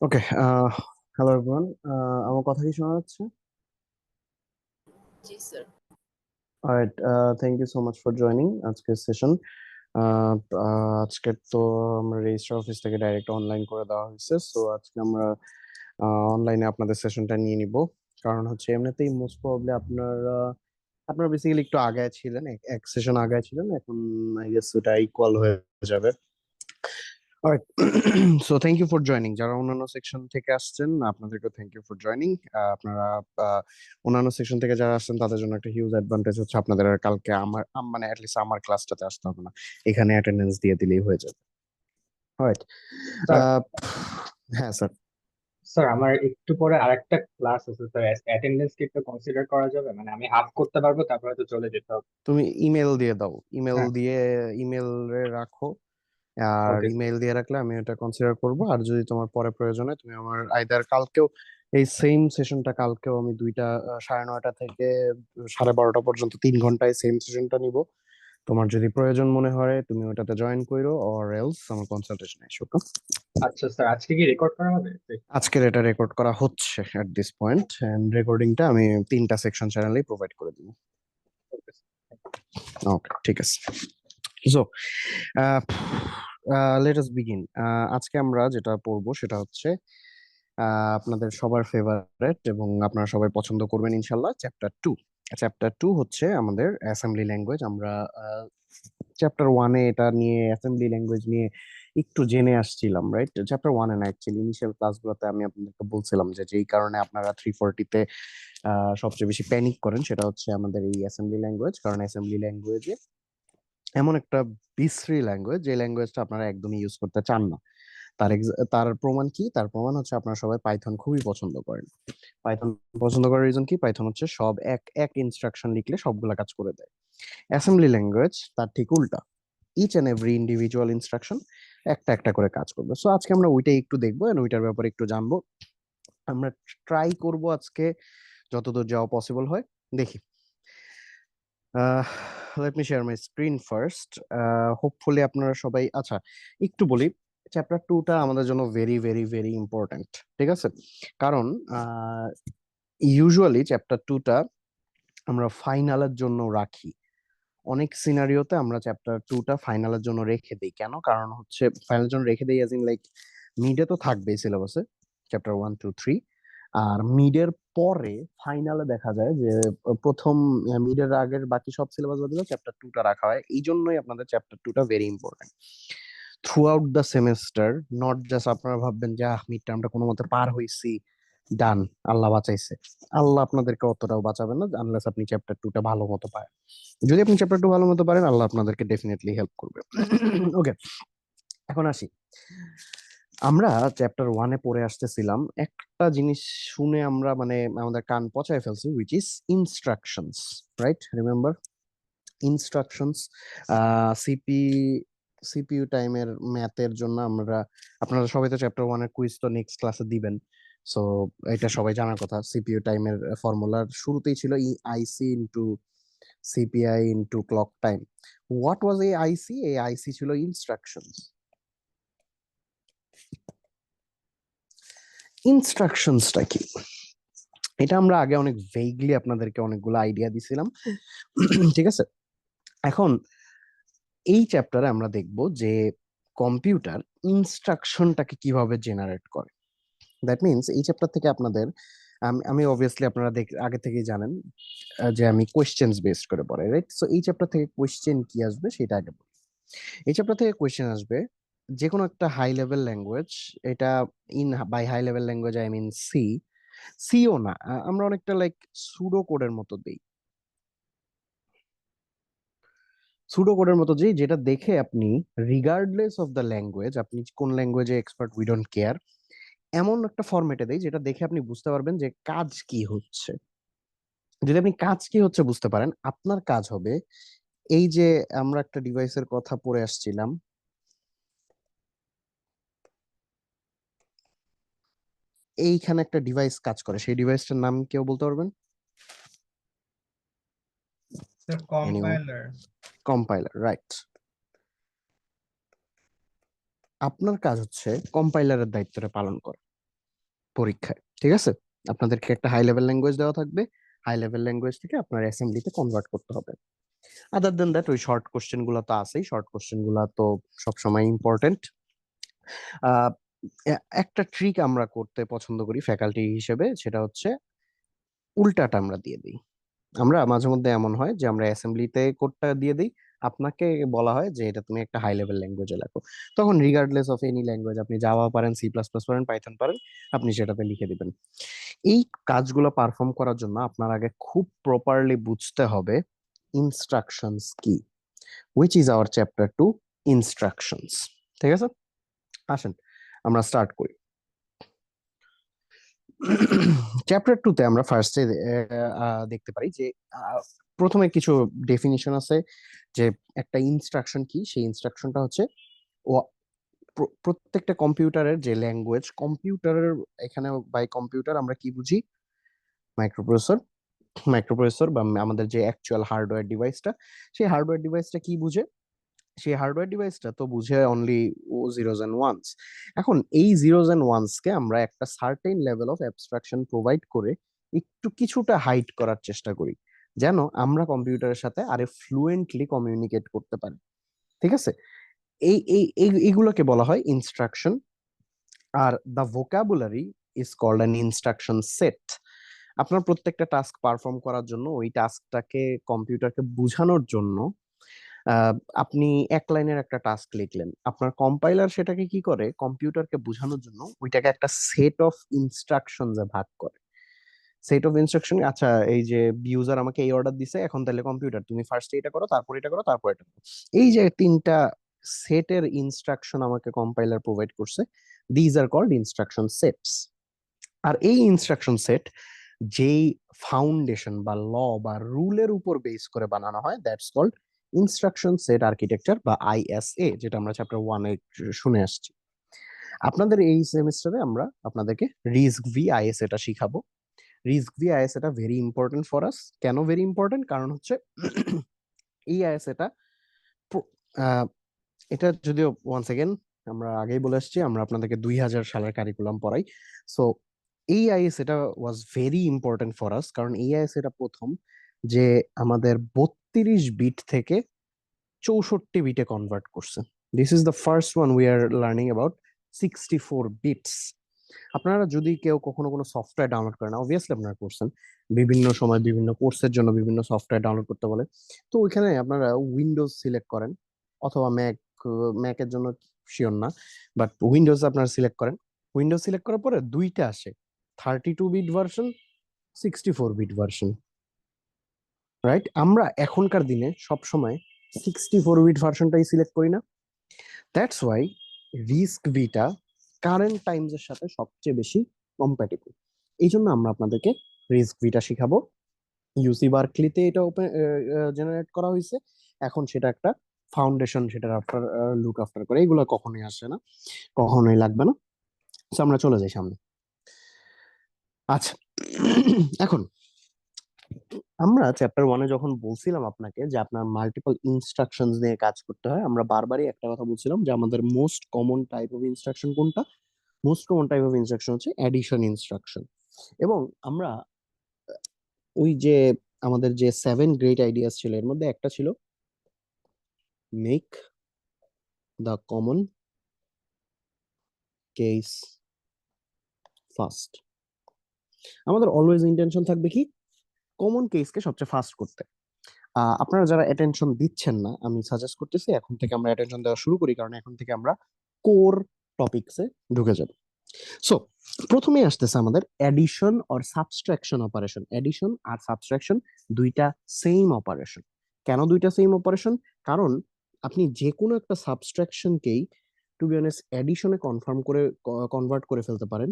ওকে। Hello everyone. আমার কথা কি শোনা যাচ্ছে? জি sir. Alright, thank you so much for joining আজকের সেশন। আজকে তো আমরা রেজিস্ট্রার অফিস থেকে ডাইরেক্ট অনলাইন করে দেওয়া হয়েছে, সো আজকে আমরা অনলাইনে আপনাদের সেশনটা নিয়ে নিব। কারণ হচ্ছে এমনিতেই মোস্ট প্রবাবলি আপনারা বেসিক্যালি একটু আগায় ছিলেন, এক সেশন আগায় ছিলেন, এখন আই গেস ওটা ইকুয়াল হয়ে যাবে। Alright, so thank you for joining. যারা অন্যান্য সেকশন থেকে আসছেন আপনাদেরকে থ্যাংক ইউ ফর জয়নিং। আপনারা আহ, অন্যান্য সেকশন থেকে যারা আসছেন তাদের জন্য একটা হিউজ অ্যাডভান্টেজ হচ্ছে আপনাদের আর কালকে মানে অ্যাটলিস্ট আমার ক্লাসটাতে আসতে হবে না, এখানে অ্যাটেন্ডেন্স দিয়ে দিলেই হয়ে যাবে। অলরাইট। স্যার হ্যাঁ স্যার। স্যার আমার একটু পরে আরেকটা ক্লাস আছে স্যার। অ্যাটেন্ডেন্স কি একটু কনসিডার করা যাবে? মানে আমি হাফ করতে পারবো, তারপরে তো চলে যেতে হবে। তুমি ইমেল দিয়ে দাও, ইমেল হ্যাঁ। দিয়ে ইমেল রাখো। আর ওকে। ইমেল দিয়ে রাখলে আমি এটা কনসিডার করব। আর যদি তোমার পরে প্রয়োজন হয় তুমি আমার আইদার কালকেও এই সেম সেশনটা কালকেও আমি দুইটা 9:30 থেকে 12:30 পর্যন্ত 3 ঘন্টায় সেম সেশনটা নিব। তোমার যদি প্রয়োজন মনে হয় তুমি ওটাতে জয়েন করো, অর এলস আমার কনসালটেশন এসো। আচ্ছা স্যার, আজকে কি রেকর্ড করা হবে? আজকের এটা রেকর্ড করা হচ্ছে এট দিস পয়েন্ট, এন্ড রেকর্ডিংটা আমি 3টা সেকশন চ্যানেলেই প্রোভাইড করে দিব। Okay sir. ওকে, ঠিক আছে। So let us begin. আজকে আমরা যেটা পড়বো সেটা হচ্ছে আপনাদের সবার ফেভারিট এবং আপনারা সবাই পছন্দ করবেন ইনশাল্লাহ, চ্যাপ্টার 2। চ্যাপ্টার 2 হচ্ছে আমাদের অ্যাসেম্বলি ল্যাঙ্গুয়েজ। আমরা চ্যাপ্টার 1-এ এটা নিয়ে অ্যাসেম্বলি ল্যাঙ্গুয়েজ নিয়ে একটু জেনে আসছিলাম, রাইট? চ্যাপ্টার 1-এ না, অ্যাকচুয়ালি ইনিশিয়াল ক্লাসগুলোতে আমি আপনাদেরকে বলছিলাম যে যেই কারণে আপনারা 340-তে সবচেয়ে বেশি প্যানিক করেন সেটা হচ্ছে আমাদের এই অ্যাসেম্বলি ল্যাঙ্গুয়েজ। কারণ অ্যাসেম্বলি ল্যাঙ্গুয়েজে এমন একটা বিশ্রী ল্যাঙ্গুয়েজ, যে ল্যাঙ্গুয়েজটা আপনারা একদমই ইউজ করতে চান না। তার প্রমাণ কি? তার প্রমাণ হচ্ছে আপনারা সবাই পাইথন খুবই পছন্দ করেন। পাইথন পছন্দ করার রিজন কি? পাইথন হচ্ছে সব এক এক ইনস্ট্রাকশন লিখলে সবগুলা কাজ করে দেয়। অ্যাসেম্বলি ল্যাঙ্গুয়েজ তার ঠিক উল্টা, each and every individual instruction একটা একটা করে কাজ করবে। সো আজকে আমরা ওইটাই একটু দেখবো and ওইটার ব্যাপারে একটু জানবো। আমরা ট্রাই করব আজকে যতদূর যাওয়া পসিবল হয়, দেখি। Let me share my screen first. Hopefully আপনারা সবাই, আচ্ছা একটু বলি, চ্যাপ্টার 2টা আমাদের জন্য ভেরি ভেরি ভেরি ইম্পর্ট্যান্ট, ঠিক আছে? কারণ ইউজুয়ালি চ্যাপ্টার 2টা আমরা ফাইনালের জন্য রাখি। অনেক সিনারিওতে আমরা চ্যাপ্টার 2টা ফাইনালের জন্য রেখে দিই। কেন? কারণ হচ্ছে ফাইনালের জন্য রেখে দিই অ্যাজ ইন লাইক মিডে তো থাকবেই সিলেবাসে চ্যাপ্টার 1 2 3, আর মিডের পরে ফাইনালে দেখা যায় যে প্রথম মিডের আগের বাকি সব সিলেবাস বাদ চ্যাপ্টার 2টা রাখা হয়। এই জন্যই আপনাদের চ্যাপ্টার 2টা very important through out the semester. Not just আপনারা ভাববেন যে মিড টার্মটা কোনো মতে পার হইছি, ডান, আল্লাহ বাঁচাইছে। আল্লাহ আপনাদেরকে অতটাও বাঁচাবেন না আনলেস আপনি চ্যাপ্টার 2টা ভালো মতো পারেন। যদি আপনি চ্যাপ্টার 2 ভালো মতো পারেন আল্লাহ আপনাদেরকে ডেফিনেটলি হেল্প করবে। ওকে, এখন আসি। আমরা চ্যাপ্টার 1-এ পড়ে আসতেছিলাম, একটা জিনিস শুনে আমরা মানে আমাদের কান পচায় ফেলছি, which is instructions. Right, remember instructions. CP CPU টাইমের ম্যাথের জন্য আপনারা সবাই তো চ্যাপ্টার 1-এর কুইজ তো নেক্সট ক্লাসে দিবেন। সো এটা সবাই জানার কথা, সিপিইউ টাইমের ফর্মুলার শুরুতেই ছিল ই IC into CPI into clock time. What was a IC? A IC ছিল ইনস্ট্রাকশনস। ইনস্ট্রাকশনসটা কি? এটা আমরা আগে অনেক ভেগলি আপনাদেরকে অনেকগুলো আইডিয়া দিছিলাম। ঠিক আছে, এখন এই চ্যাপ্টারে আমরা দেখব যে কম্পিউটার ইনস্ট্রাকশনটাকে কিভাবে জেনারেট করে। দ্যাট মিনস এই চ্যাপ্টার থেকে আপনাদের, আমি অবভিয়াসলি আপনারা আগে থেকেই জানেন যে আমি কোয়েশ্চেন্স বেসড করে পড়াই, রাইট? সো এই চ্যাপ্টার থেকে কোয়েশ্চেন কি আসবে সেটা আগে বলি। এই চ্যাপ্টার থেকে কোয়েশ্চেন আসবে যে কোনো একটা হাই লেভেল ল্যাঙ্গুয়েজ। এটা by high level language I mean সিও না, আমরা অনেকটা লাইক সুডো কোডের মতো দেই। সুডো কোডের মতো যেটা দেখে আপনি রিগার্ডলেস অফ দ্য ল্যাঙ্গুয়েজ, আপনি কোন ল্যাঙ্গুয়েজে এক্সপার্ট উই ডোন্ট কেয়ার, এমন একটা ফরম্যাটে দেই যেটা দেখে আপনি বুঝতে পারবেন যে কাজ কি হচ্ছে। যদি আপনি কাজ কি হচ্ছে বুঝতে পারেন, আপনার কাজ হবে এই যে আমরা একটা ডিভাইসের কথা পড়ে আসছিলাম, এইখানে একটা ডিভাইস কাজ করে, সেই ডিভাইসটার নাম কেউ বলতে পারবেন? Sir anyone? Compiler. Compiler, right. আপনার কাজ হচ্ছে কম্পাইলারের দায়িত্বটা পালন করা। পরীক্ষায়, ঠিক আছে? আপনাদেরকে একটা হাই লেভেল ল্যাঙ্গুয়েজ দেওয়া থাকবে, হাই লেভেল ল্যাঙ্গুয়েজ থেকে আপনার অ্যাসেম্বলিতে কনভার্ট করতে হবে। আদার দেন দ্যাট ওই শর্ট কোশ্চেন গুলো তো আছেই, শর্ট কোশ্চেন গুলো তো সবসময় ইম্পর্টেন্ট। একটা ট্রিক আমরা করতে পছন্দ করি ফ্যাকাল্টি হিসেবে, সেটা হচ্ছে উল্টাটা আমরা দিয়ে দিই। আমরা মাঝে মধ্যে এমন হয় যে আমরা অ্যাসেম্বলিতে কোডটা দিয়ে দিই, আপনাকে বলা হয় যে এটা তুমি একটা হাই লেভেল ল্যাঙ্গুয়েজে লেখো। তখন রিগার্ডলেস অফ এনি ল্যাঙ্গুয়েজ, আপনি জাভা পারেন, সি প্লাস প্লাস পারেন, পাইথন পারেন, আপনি সেটাতে লিখে দিবেন। এই কাজগুলো পারফর্ম করার জন্য আপনার আগে খুব প্রপারলি বুঝতে হবে ইনস্ট্রাকশনস কি, which is our chapter 2, instructions. ঠিক আছে, আসেন আমরা স্টার্ট করি। চ্যাপ্টার 2 তে আমরা ফার্স্টে দেখতে পারি যে আহ, প্রথমে কিছু ডেফিনিশন আছে, যে একটা ইনস্ট্রাকশন কি। সেই ইনস্ট্রাকশনটা হচ্ছে প্রত্যেকটা কম্পিউটারের যে ল্যাঙ্গুয়েজ, কম্পিউটারের এখানে বাই কম্পিউটার আমরা কি বুঝি? মাইক্রোপ্রসেসর। মাইক্রোপ্রসেসর বা আমাদের যে অ্যাকচুয়াল হার্ডওয়্যার ডিভাইসটা, সেই হার্ডওয়্যার ডিভাইসটা কি বুঝে? সেই হার্ডওয়্যার ডিভাইসটা তো বুঝে অনলি ও জিরোজ এন্ড ওয়ান্স। এখন এই জিরোজ এন্ড ওয়ান্স কে আমরা একটা certain level of abstraction provide করে একটু কিছুটা হাইড করার চেষ্টা করি, যেন আমরা কম্পিউটারের সাথে আরে ফ্লুয়েন্টলি কমিউনিকেট করতে পারি। ঠিক আছে, এইগুলোকে বলা হয় ইনস্ট্রাকশন। আর the vocabulary is called an instruction set. আপনার প্রত্যেকটা টাস্ক পারফর্ম করার জন্য, ওই টাস্কটাকে কম্পিউটারকে বোঝানোর জন্য আহ, আপনি এক লাইনের একটা টাস্ক লিখলেন, আপনার কম্পাইলার সেটাকে কি করে, কম্পিউটারকে বোঝানোর জন্য ওইটাকে একটা সেট অফ ইনস্ট্রাকশন ভাগ করে। সেট অফ ইনস্ট্রাকশন, আচ্ছা এই যে ইউজার আমাকে এই অর্ডার দিছে, এখন তাহলে কম্পিউটার তুমি ফার্স্ট এটা করো, তারপর এটা করো, তারপর এটা করো। এই যে তিনটা সেটের ইনস্ট্রাকশন আমাকে কম্পাইলার প্রোভাইড করছে, these are called instruction sets. আর এই ইনস্ট্রাকশন সেট যেই ফাউন্ডেশন বা ল বা রুলের উপর বেস করে বানানো হয়, that's called instruction set architecture বা আইএসএ, যেটা আমরা চ্যাপ্টার 1-এ শুনে আসছি। আপনাদের এই সেমিস্টারে আমরা আপনাদেরকে রিস্ক ভি আইএস এটা শিখাবো। রিস্ক ভি আইএস এটা ভেরি ইম্পর্টেন্ট ফর আস। কেন ভেরি ইম্পর্টেন্ট? কারণ হচ্ছে এই আইএস এটা এটা যদিও ওয়ান্স এগেন আমরা আগেই বলে আসছি, আমরা আপনাদেরকে 2000 সালের কারিকুলাম পড়াই। সো এই আইএস এটা was very important for us, কারণ এই আইএস এটা প্রথম যে আমাদের 32 বিট থেকে 64 বিটে কনভার্ট করছে। This is the first one we are learning about 64 bits. আপনারা যদি কেউ কখনো কোনো সফটওয়্যার ডাউনলোড করেন, অবভিয়াসলি আপনারা করছেন, বিভিন্ন সময় বিভিন্ন কোর্সের জন্য বিভিন্ন সফটওয়্যার ডাউনলোড করতে বলে, তো ওইখানে আপনারা উইন্ডোজ সিলেক্ট করেন অথবা ম্যাকের জন্য শিওর না, বাট উইন্ডোজ আপনারা সিলেক্ট করেন। উইন্ডোজ সিলেক্ট করার পরে দুইটা আসে, 32 bit version, 64 bit version. Right, আমরা এখনকার দিনে সব সময় 64 বিট ভার্সনটাই সিলেক্ট করি না। That's why risk Vita current Times এর সাথে সবচেয়ে বেশি কম্প্যাটেবল। এই জন্য আমরা আপনাদেরকে রিস্ক ভিটা শিখাবো। ইউসি বার্কলিতে এটা ওপেন জেনারেট করা হয়েছে, এখন সেটা একটা ফাউন্ডেশন, সেটার আফটার লুক আফটার করে, এগুলো কখনোই আসে না, কখনোই লাগবে না। তো আমরা চলে যাই সামনে। আচ্ছা, এখন আমরা চ্যাপ্টার 1-এ যখন বলছিলাম আপনাকে যে আপনার মাল্টিপল ইনস্ট্রাকশনস নিয়ে কাজ করতে হয়, আমরা বারবারই একটা কথা বলছিলাম যে আমাদের most common type of instruction কোনটা? Most common type of instruction হচ্ছে অ্যাডিশন ইনস্ট্রাকশন। এবং আমরা ওই যে আমাদের যে 7 গ্রেট আইডিয়াস ছিল, এর মধ্যে একটা ছিল make the common case first. আমাদের অলওয়েজ ইন্টেনশন থাকবে কি, কমন কেসকে সবচেয়ে ফার্স্ট করতে। আপনারা যারা অ্যাটেনশন দিচ্ছেন না, আমি সাজেস্ট করতেছি এখন থেকে আমরা অ্যাটেনশন দেওয়া শুরু করি, কারণ এখন থেকে আমরা কোর টপিকসে ঢুকে যাব। সো প্রথমে আসতেছে আমাদের addition or subtraction operation. Addition আর সাবট্রাকশন দুইটা সেম অপারেশন। কেন দুইটা সেম অপারেশন? কারণ আপনি যে কোনো একটা সাবট্রাকশনকেই টু বি অনেস্ট অ্যাডিশনে কনভার্ট করে ফেলতে পারেন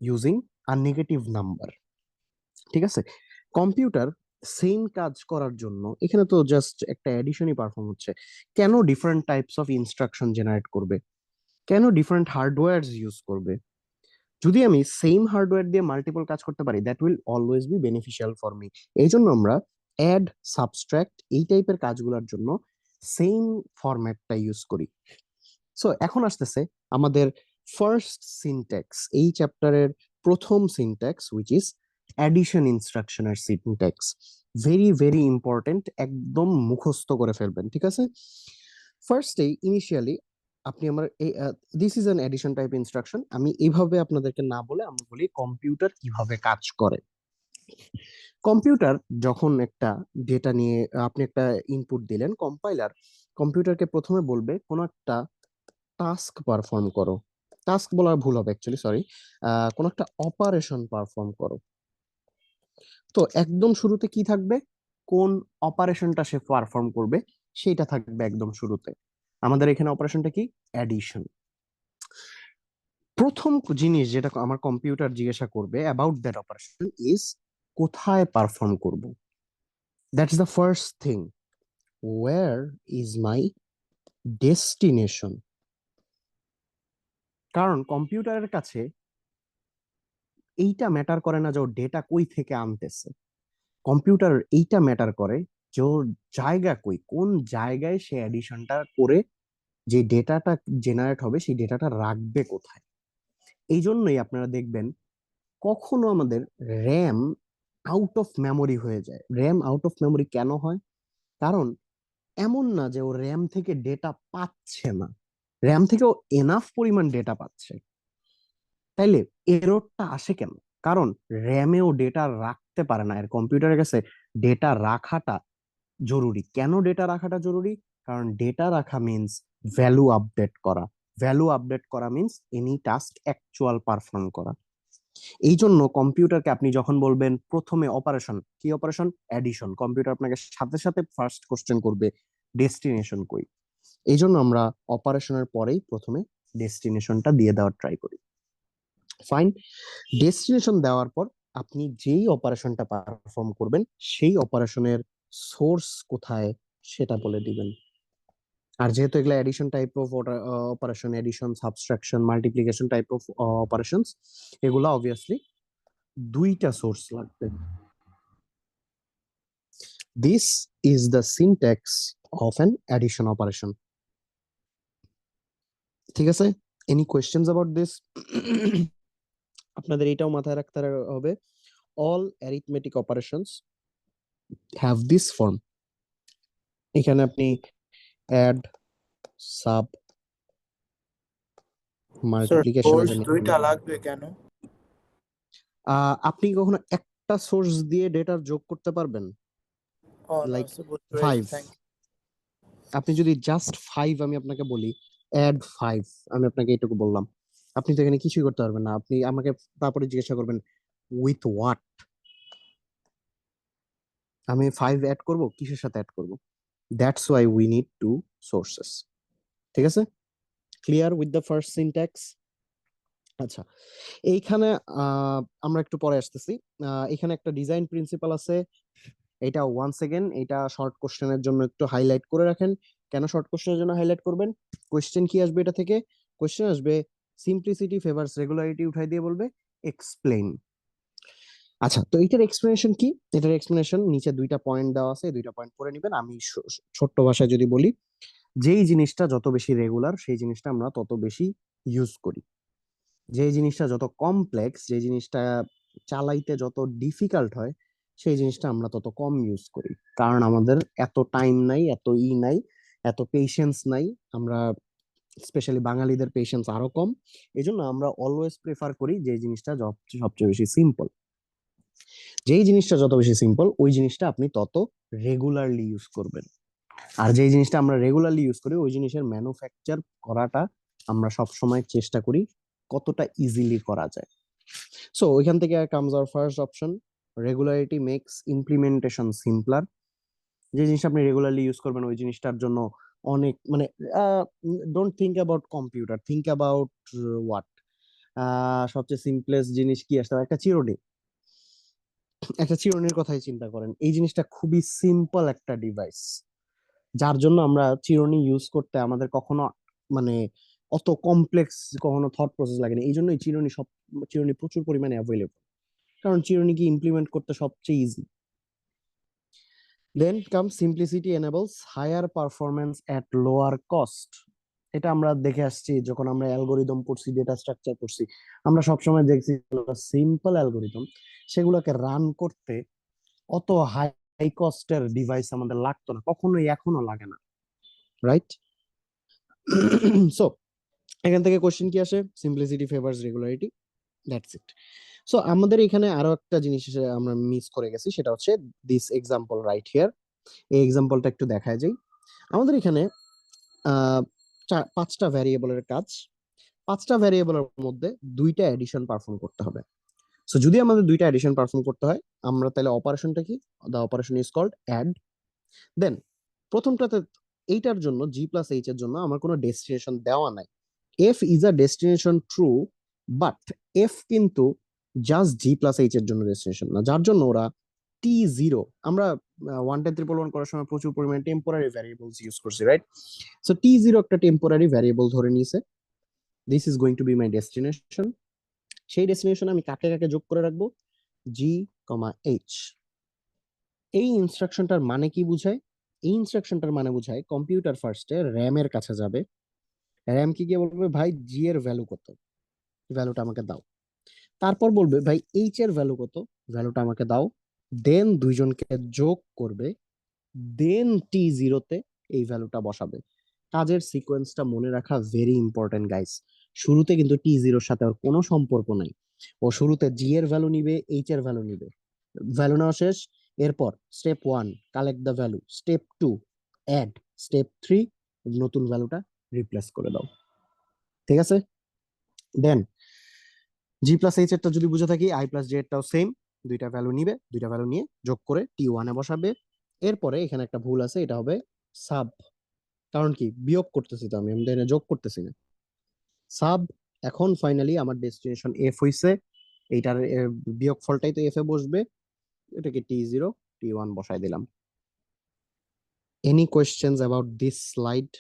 ইউজিং আ নেগেটিভ নাম্বার। ঠিক আছে, কম্পিউটার সেম কাজ করার জন্য এখানে তো জাস্ট একটা অ্যাডিশনই পারফর্ম হচ্ছে, কেন different types of instruction generate করবে, কেন ডিফারেন্ট হার্ডওয়্যার ইউজ করবে? যদি আমি সেম হার্ডওয়্যার দিয়ে মাল্টিপল কাজ করতে পারি, that will always be beneficial for me. এই জন্য আমরা অ্যাড, সাবস্ট্রাক্ট এই টাইপের কাজগুলোর জন্য সেম ফরম্যাটটা ইউজ করি। সো এখন আসতেছে আমাদের ফার্স্ট সিনট্যাক্স, এই চ্যাপ্টারের প্রথম সিনট্যাক্স উইচ ইজ অ্যাডিশন ইনস্ট্রাকশনের সিনট্যাক্স, ভেরি ভেরি ইম্পর্টেন্ট, একদম মুখস্থ করে ফেলবেন, ঠিক আছে? ফার্স্টেই ইনিশিয়ালি আপনি আমার this is an addition type instruction, আমি এইভাবে আপনাদেরকে না বলে আমি বলি কম্পিউটার কিভাবে কাজ করে। কম্পিউটার যখন একটা ডেটা নিয়ে আপনি একটা ইনপুট দিলেন, কম্পিউটারকে প্রথমে বলবে কোনো একটা টাস্ক পারফর্ম করো, টাস্ক বলা ভুল হবে অ্যাকচুয়ালি, সরি, কোনো একটা অপারেশন পারফর্ম করো। তো একদম শুরুতে কি থাকবে, কোন অপারেশনটা সে পারফর্ম করবে সেটা থাকবে একদম শুরুতে। আমাদের এখানে অপারেশনটা কি, অ্যাডিশন। প্রথম জিনিস যেটা আমার কম্পিউটার জিজ্ঞাসা করবে অ্যাবাউট দ্যাট অপারেশন ইজ কোথায় পারফর্ম করব, that's the first thing, where is my destination. কারণ কম্পিউটারের কাছে এইটা ম্যাটার করে না যে ওর ডেটা কই থেকে আনতেছে, কম্পিউটার এইটা ম্যাটার করে যে ওর জায়গা কই, কোন জায়গায় সে অ্যাডিশনটা করে যে ডেটাটা জেনারেট হবে সেই ডেটাটা রাখবে কোথায়। এই জন্যই আপনারা দেখবেন কখনো আমাদের র্যাম আউট অফ মেমোরি হয়ে যায়। র্যাম আউট অফ মেমোরি কেন হয়? কারণ এমন না যে ও র্যাম থেকে ডেটা পাচ্ছে না, র্যাম থেকেও এনাফ পরিমাণ ডেটা পাচ্ছে, তাইলে এররটা আসে কেন? কারণ র্যামেও ডেটা রাখতে পারে না, এর কম্পিউটারের কাছে ডেটা রাখাটা জরুরি। কেন ডেটা রাখাটা জরুরি? কারণ ডেটা রাখা মিন্স ভ্যালু আপডেট করা, ভ্যালু আপডেট করা means any task actual perform করা। এই জন্য কম্পিউটারকে আপনি যখন বলবেন প্রথমে অপারেশন, কি অপারেশন, অ্যাডিশন, কম্পিউটার আপনাকে সাথে সাথে ফার্স্ট কোশ্চেন করবে ডেস্টিনেশন কই। এই জন্য আমরা অপারেশনের পরেই প্রথমে ডেস্টিনেশনটা দিয়ে দেওয়ার ট্রাই করি। ফাইন, ডেস্টিনেশন দেওয়ার পর আপনি যেই অপারেশনটা পারফর্ম করবেন সেই অপারেশনের সোর্স কোথায় সেটা বলে দিবেন। আর যেহেতু এগুলো addition type of operation, addition, subtraction, multiplication type of operations, এগুলা অবভিয়াসলি দুইটা সোর্স লাগবে। This is the syntax of an addition operation. ঠিক আছে, এনি কোয়েশ্চেনস অ্যাবাউট দিস? আপনাদের এটাও মাথায় রাখতে হবে, all arithmetic operations have this form. এখানে আপনি অ্যাড, সাব, স্যার মাল্টিপ্লিকেশনে সোর্স জানি দুইটা লাগবে কেন? আপনি কখনো একটা সোর্স দিয়ে ডেটার যোগ করতে পারবেন? ও না লাইক স্যার, বুঝতে পেরেছি, 5, থ্যাংক আপনি যদি জাস্ট 5 আমি আপনাকে বলি অ্যাড 5, আমি আপনাকে এইটুকু বললাম, আপনি তো এখানে কিছুই করতে পারবেন না। আপনি আমাকে তারপরে জিজ্ঞাসা করবেন উইথ হোয়াট, আমি 5 অ্যাড করব, কিসের সাথে অ্যাড করব? That's why we need to sources. ঠিক আছে, clear with the first syntax? আচ্ছা, এইখানে আমরা একটু পরে আসতেছি। এখানে একটা ডিজাইন প্রিন্সিপাল আছে, এটা ওয়ান্স এগেন এটা শর্ট কোশ্চেনের জন্য একটু হাইলাইট করে রাখেন। কেন শর্ট কোশ্চেনের জন্য হাইলাইট করবেন? কোশ্চেন কি আসবে এটা থেকে? কোশ্চেন আসবে সিম্পলিসিটি ফেভারস রেগুলারিটি, উঠাই দিয়ে বলবে এক্সপ্লেইন। আচ্ছা, তো এটার এক্সপ্লেনেশন কি? এটার এক্সপ্লেনেশন নিচে দুইটা পয়েন্ট দেওয়া আছে, এই দুইটা পয়েন্ট পড়ে নিবেন। আমি ছোট্ট ভাষায় যদি বলি, যেই জিনিসটা যত বেশি রেগুলার সেই জিনিসটা আমরা তত বেশি ইউজ করি, যে জিনিসটা যত কমপ্লেক্স, যে জিনিসটা চালাইতে যত ডিফিকাল্ট হয় সেই জিনিসটা আমরা তত কম ইউজ করি। কারণ আমাদের এত টাইম নাই, এত নাই, এত পেশেন্স নাই। আমরা স্পেশালি বাঙালিদের পেশেন্স আরো কম। এই জন্য আমরা অলওয়েজ প্রেফার করি যে জিনিসটা সবচেয়ে বেশি সিম্পল। যেই জিনিসটা যত বেশি সিম্পল ওই জিনিসটা আপনি তত রেগুলারলি ইউজ করবেন। আর যেই জিনিসটা আমরা রেগুলারলি ইউজ করি ওই জিনিসের ম্যানুফ্যাকচার করাটা আমরা সব সময় চেষ্টা করি কতটা ইজিলি করা যায়। সো ওইখান থেকে comes our first option, regularity makes implementation simpler. যে জিনিসটা আপনি রেগুলারলি ইউজ করবেন ওই জিনিসটার জন্য অনেক মানে don't think about computer, think about what, সবচেয়ে সিম্পলেস্ট জিনিস কি আসতে পারে? একটা চিরুনি। একটা চিরুনির কথাই চিন্তা করেন, এই জিনিসটা খুবই সিম্পল একটা ডিভাইস, যার জন্য আমরা চিরুনি ইউজ করতে আমাদের কখনো মানে অত কমপ্লেক্স কখনো থট প্রসেস লাগে না। এই জন্যই চিরুনি প্রচুর পরিমাণে অ্যাভেলেবল, কারণ চিরুনি কি ইমপ্লিমেন্ট করতে সবচেয়ে ইজি। দেন কাম সিম্পলিসিটি এনেবলস হায়ার পারফরম্যান্স এট লোয়ার কস্ট। এটা আমরা দেখে আসছি যখন আমরা অ্যালগোরিদম পড়ছি, ডেটা স্ট্রাকচার পড়ছি, আমরা সবসময় দেখছি সিম্পল অ্যালগোরিদম, সেগুলোকে রান করতে অত হাই কস্টের ডিভাইস আমাদের লাগতো না, কখনোই এখনো লাগে না, রাইট? সো এখান থেকে কোশ্চেন কি আসে? Simplicity favours regularity, that's it. So আমাদের এখানে আরো একটা জিনিস আমরা মিস করে গেছি, সেটা হচ্ছে দিস এক্সাম্পল রাইট হিয়ার। এই এক্সাম্পলটা একটু দেখায় যাই। আমাদের এখানে আহ 5টা ভ্যারিয়েবলের কাজ, 5টা ভ্যারিয়েবলের মধ্যে 2টা এডিশন পারফর্ম করতে হবে। সো যদি আমাদের 2টা এডিশন পারফর্ম করতে হয়, আমরা তাহলে অপারেশনটা কি? The operation is called add. Then প্রথমটাতে, এইটার জন্য G+H এর জন্য আমার কোনো ডেস্টিনেশন দেওয়া নাই। F is a destination true, but F কিন্তু জাস্ট G+H এর জন্য ডেস্টিনেশন না, যার জন্য ওরা T0, আমরা 1 10 1 করার সময় প্রচুর পরিমাণে টেম্পোরারি ভ্যারিয়েবলস ইউজ করছি, রাইট? সো T0 একটা টেম্পোরারি ভ্যারিয়েবল ধরে নিয়েছে, this is going to B my destination. সেই ডেস্টিনেশন আমি কাকে কাকে যোগ করে রাখবো? G, H। এই ইনস্ট্রাকশনটার মানে কি বুঝায়? এই ইনস্ট্রাকশনটার মানে বুঝায় কম্পিউটার ফার্স্টে র্যাম এর কাছে যাবে, র্যাম কি গিয়ে বলবে ভাই জি এর ভ্যালু কত, ভ্যালুটা আমাকে দাও। তারপর বলবে ভাই এইচ এর ভ্যালু কত, ভ্যালুটা আমাকে দাও। দেন দুইজনকে যোগ করবে, দেন T0-তে এই ভ্যালুটা বসাবে। কাজের সিকোয়েন্সটা মনে রাখা ভেরি ইম্পর্টেন্ট গাইস। শুরুতে কিন্তু T0-র সাথে আর কোনো সম্পর্ক নাই, ও শুরুতে জি এর ভ্যালু নিবে, এইচ এর ভ্যালু নিবে, ভ্যালু নেওয়া শেষ। এরপর step 1 collect the value, step 2 add, step 3 নতুন ভ্যালুটা রিপ্লেস করে দাও, ঠিক আছে? দেন G+H এরটা যদি বুঝে থাকি, I+J এরটাও সেম, 2টা ভ্যালু নিবে, 2টা ভ্যালু নিয়ে যোগ করে T1 এ বসাবে। এরপরে এখানে একটা ভুল আছে, এটা হবে সাব, কারণ কি বিয়োগ করতেছি তো, আমি এখানে যোগ করতেছি না, সাব। এখন ফাইনালি আমার ডেস্টিনেশন এফ হইছে, এইটার বিয়োগ ফলটাই তো এফ এ বসবে, এটাকে T0 T1 বসাই দিলাম। Any questions about this slide?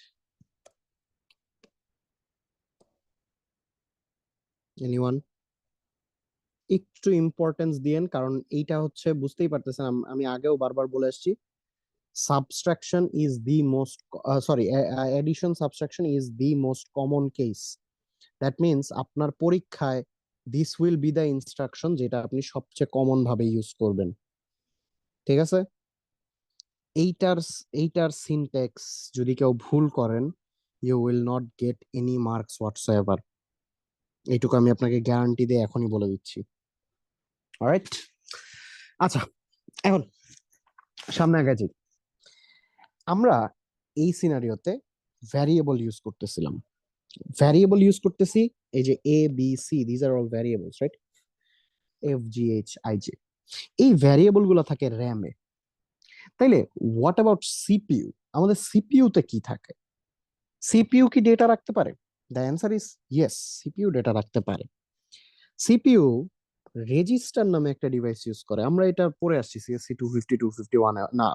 Anyone? একটু ইম্পর্টেন্স দিয়েন, কারণ এইটা হচ্ছে বুঝতেই পারতেছেন, আমি আগেও বারবার বলে আসছি, subtraction is the most, sorry, addition subtraction is the most common case. That means আপনার পরীক্ষায় this will be the instruction যেটা আপনি সবচেয়ে কমন ভাবে ইউজ করবেন, ঠিক আছে? এইটার এইটার সিনট্যাক্স যদি কেউ ভুল করেন, you will not get any marks whatsoever, এইটুকু আমি আপনাকে গ্যারান্টি দিয়ে এখনই বলে দিচ্ছি, অলরাইট? আচ্ছা, এখন সামনে আগে যাই। আমরা এই সিনারিওতে ভ্যারিয়েবল ইউজ করতেছিলাম, ভ্যারিয়েবল ইউজ করতেছি, এই যে A B C, these are all variables, right? F G H I J, এই ভ্যারিয়েবল গুলো থাকে র্যামে। তাইলে হোয়াট অ্যাবাউট সিপিইউ? আমাদের সিপিইউ তে কি থাকে? সিপিইউ কি ডেটা রাখতে পারে? The answer is yes, CPU data রাখতে পারে। সিপিইউ রেজিস্টার নামে একটা ডিভাইস ইউজ করে, আমরা এটা পড়ে আসছি সিএসসি 250 251 না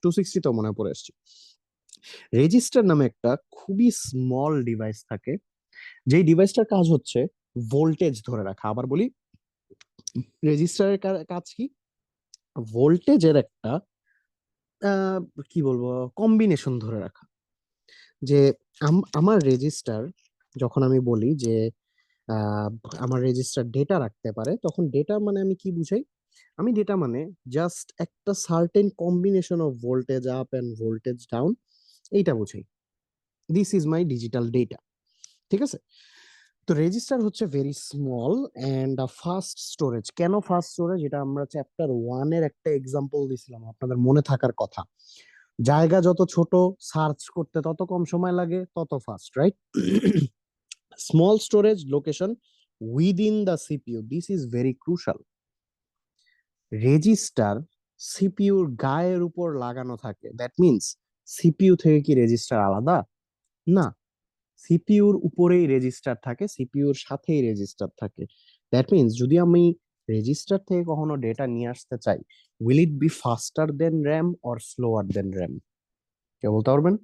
260 তো মনে হয় পড়ে আসছি। রেজিস্টার নামে একটা খুবই স্মল ডিভাইস থাকে, যেই ডিভাইসটার কাজ হচ্ছে ভোল্টেজ ধরে রাখা। আবার বলি, রেজিস্টারের কাজ কি? ভোল্টেজের একটা আহ, কি বলবো, কম্বিনেশন ধরে রাখা। যে আমার রেজিস্টার, যখন আমি বলি যে আহ, আমার রেজিস্টার ডেটা রাখতে পারে, তখন ডেটা মানে আমি কি বুঝাই? আমি ডেটা মানে জাস্ট একটা certain combination of voltage up and voltage down, এইটা বুঝাই। This is my digital data, ঠিক আছে? তো রেজিস্টার হচ্ছে very small and fast storage. কেন ফাস্ট স্টোরেজ? এটা আমরা চ্যাপ্টার 1-এর একটা এক্সাম্পল দিছিলাম, আপনাদের মনে থাকার কথা। জায়গা যত ছোট, সার্চ করতে তত কম সময় লাগে, তত fast, right? Small storage location within the CPU, this is very crucial. Register সিপিইউর গায়ের উপর লাগানো থাকে, দ্যাট মিনস সিপিইউ থেকে কি রেজিস্টার আলাদা? না, সিপিইউর উপরেই রেজিস্টার থাকে, সিপিইউর সাথেই রেজিস্টার থাকে। দ্যাট মিনস যদি আমি রেজিস্টার থেকে কখনো ডেটা নিয়ে আসতে চাই, will it be faster than RAM or slower than RAM? কেউ বলতে পারবেন?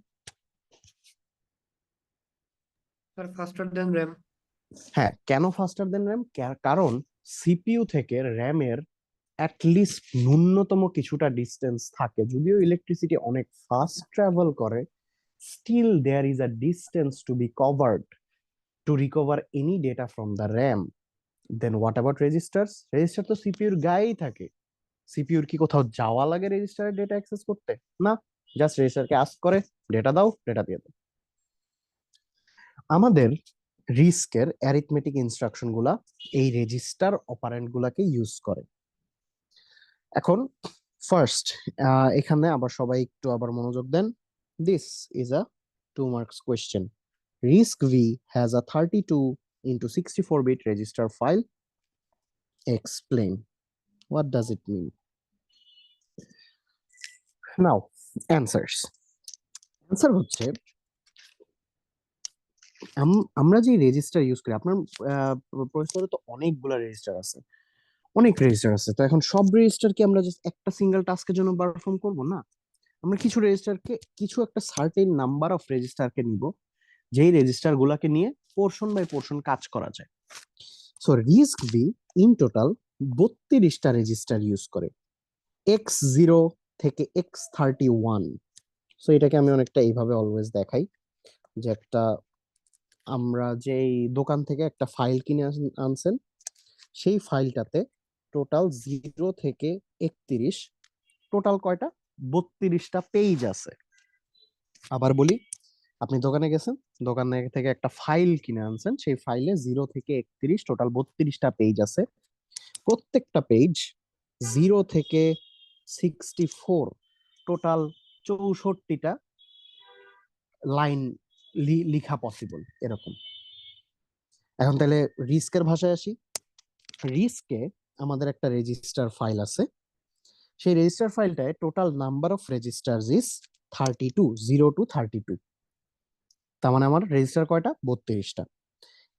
Sir faster than RAM. হ্যাঁ, কেন ফাস্টার দেন র্যাম? কারণ সিপিইউ থেকে র্যামের অ্যাটলিস্ট ন্যূনতম কিছুটা ডিস্টেন্স থাকে, যদিও ইলেকট্রিসিটি অনেক ফাস্ট ট্রাভেল করে, still there is a distance to be covered to recover any data from the RAM, then what about registers? Register তো সিপিইউর গায়েই থাকে। সিপিইউর কি কোথাও যাওয়া লাগে রেজিস্টারের ডেটা অ্যাক্সেস করতে? না, জাস্ট রেজিস্টারকে আস্ক করে ডেটা দাও, ডেটা দিয়ে দাও। আমাদের রিস্কের অ্যারিথমেটিক ইনস্ট্রাকশন গুলা এই রেজিস্টার অপারেন্ড গুলাকে ইউজ করে। এখন ফার্স্ট এখানে আবার সবাই একটু আবার মনোযোগ দেন। This is a 2 marks question. RISC V has a 32 into 64-bit register file. Explain. What does it mean? Now, answers. Answer হচ্ছে আমরা যে রেজিস্টার ইউজ করি, আপনার প্রসেসরে তো অনেকগুলো রেজিস্টার আছে, অনেক রেজিস্টার আছে। তো এখন সব রেজিস্টারকে আমরা জাস্ট একটা সিঙ্গেল টাস্কের জন্য পারফর্ম করব না, আমরা কিছু রেজিস্টারকে, কিছু একটা সার্টেন নাম্বার অফ রেজিস্টারকে নিব, যেই রেজিস্টার গুলাকে নিয়ে পোর্শন বাই পোর্শন কাজ করা যায়। So RISC V in total 32টা রেজিস্টার ইউজ করে, x0 থেকে x31। সো এটাকে আমি অনেকটা এইভাবে অলওয়েজ দেখাই, যে একটা আমরা যেই দোকান থেকে একটা ফাইল কিনে আনছেন, সেই ফাইলটাতে টোটাল 0 থেকে 31, টোটাল কয়টা? 32টা পেজ আছে। আবার বলি, আপনি দোকানে গেছেন, দোকান থেকে একটা ফাইল কিনে আনছেন, সেই ফাইলে 0 থেকে 31 টোটাল 32টা পেজ আছে। প্রত্যেকটা পেজ 0 থেকে 64 টোটাল 64টা লাইন লিখা পসিবল, এরকম। এখন তাহলে রিস্কের ভাষায় আসি। রিস্কে আমাদের একটা রেজিস্টার ফাইল আছে, সেই রেজিস্টার ফাইলটায় total number of registers is 32, 0 to 32। তার মানে আমার রেজিস্টার কয়টা? 32টা।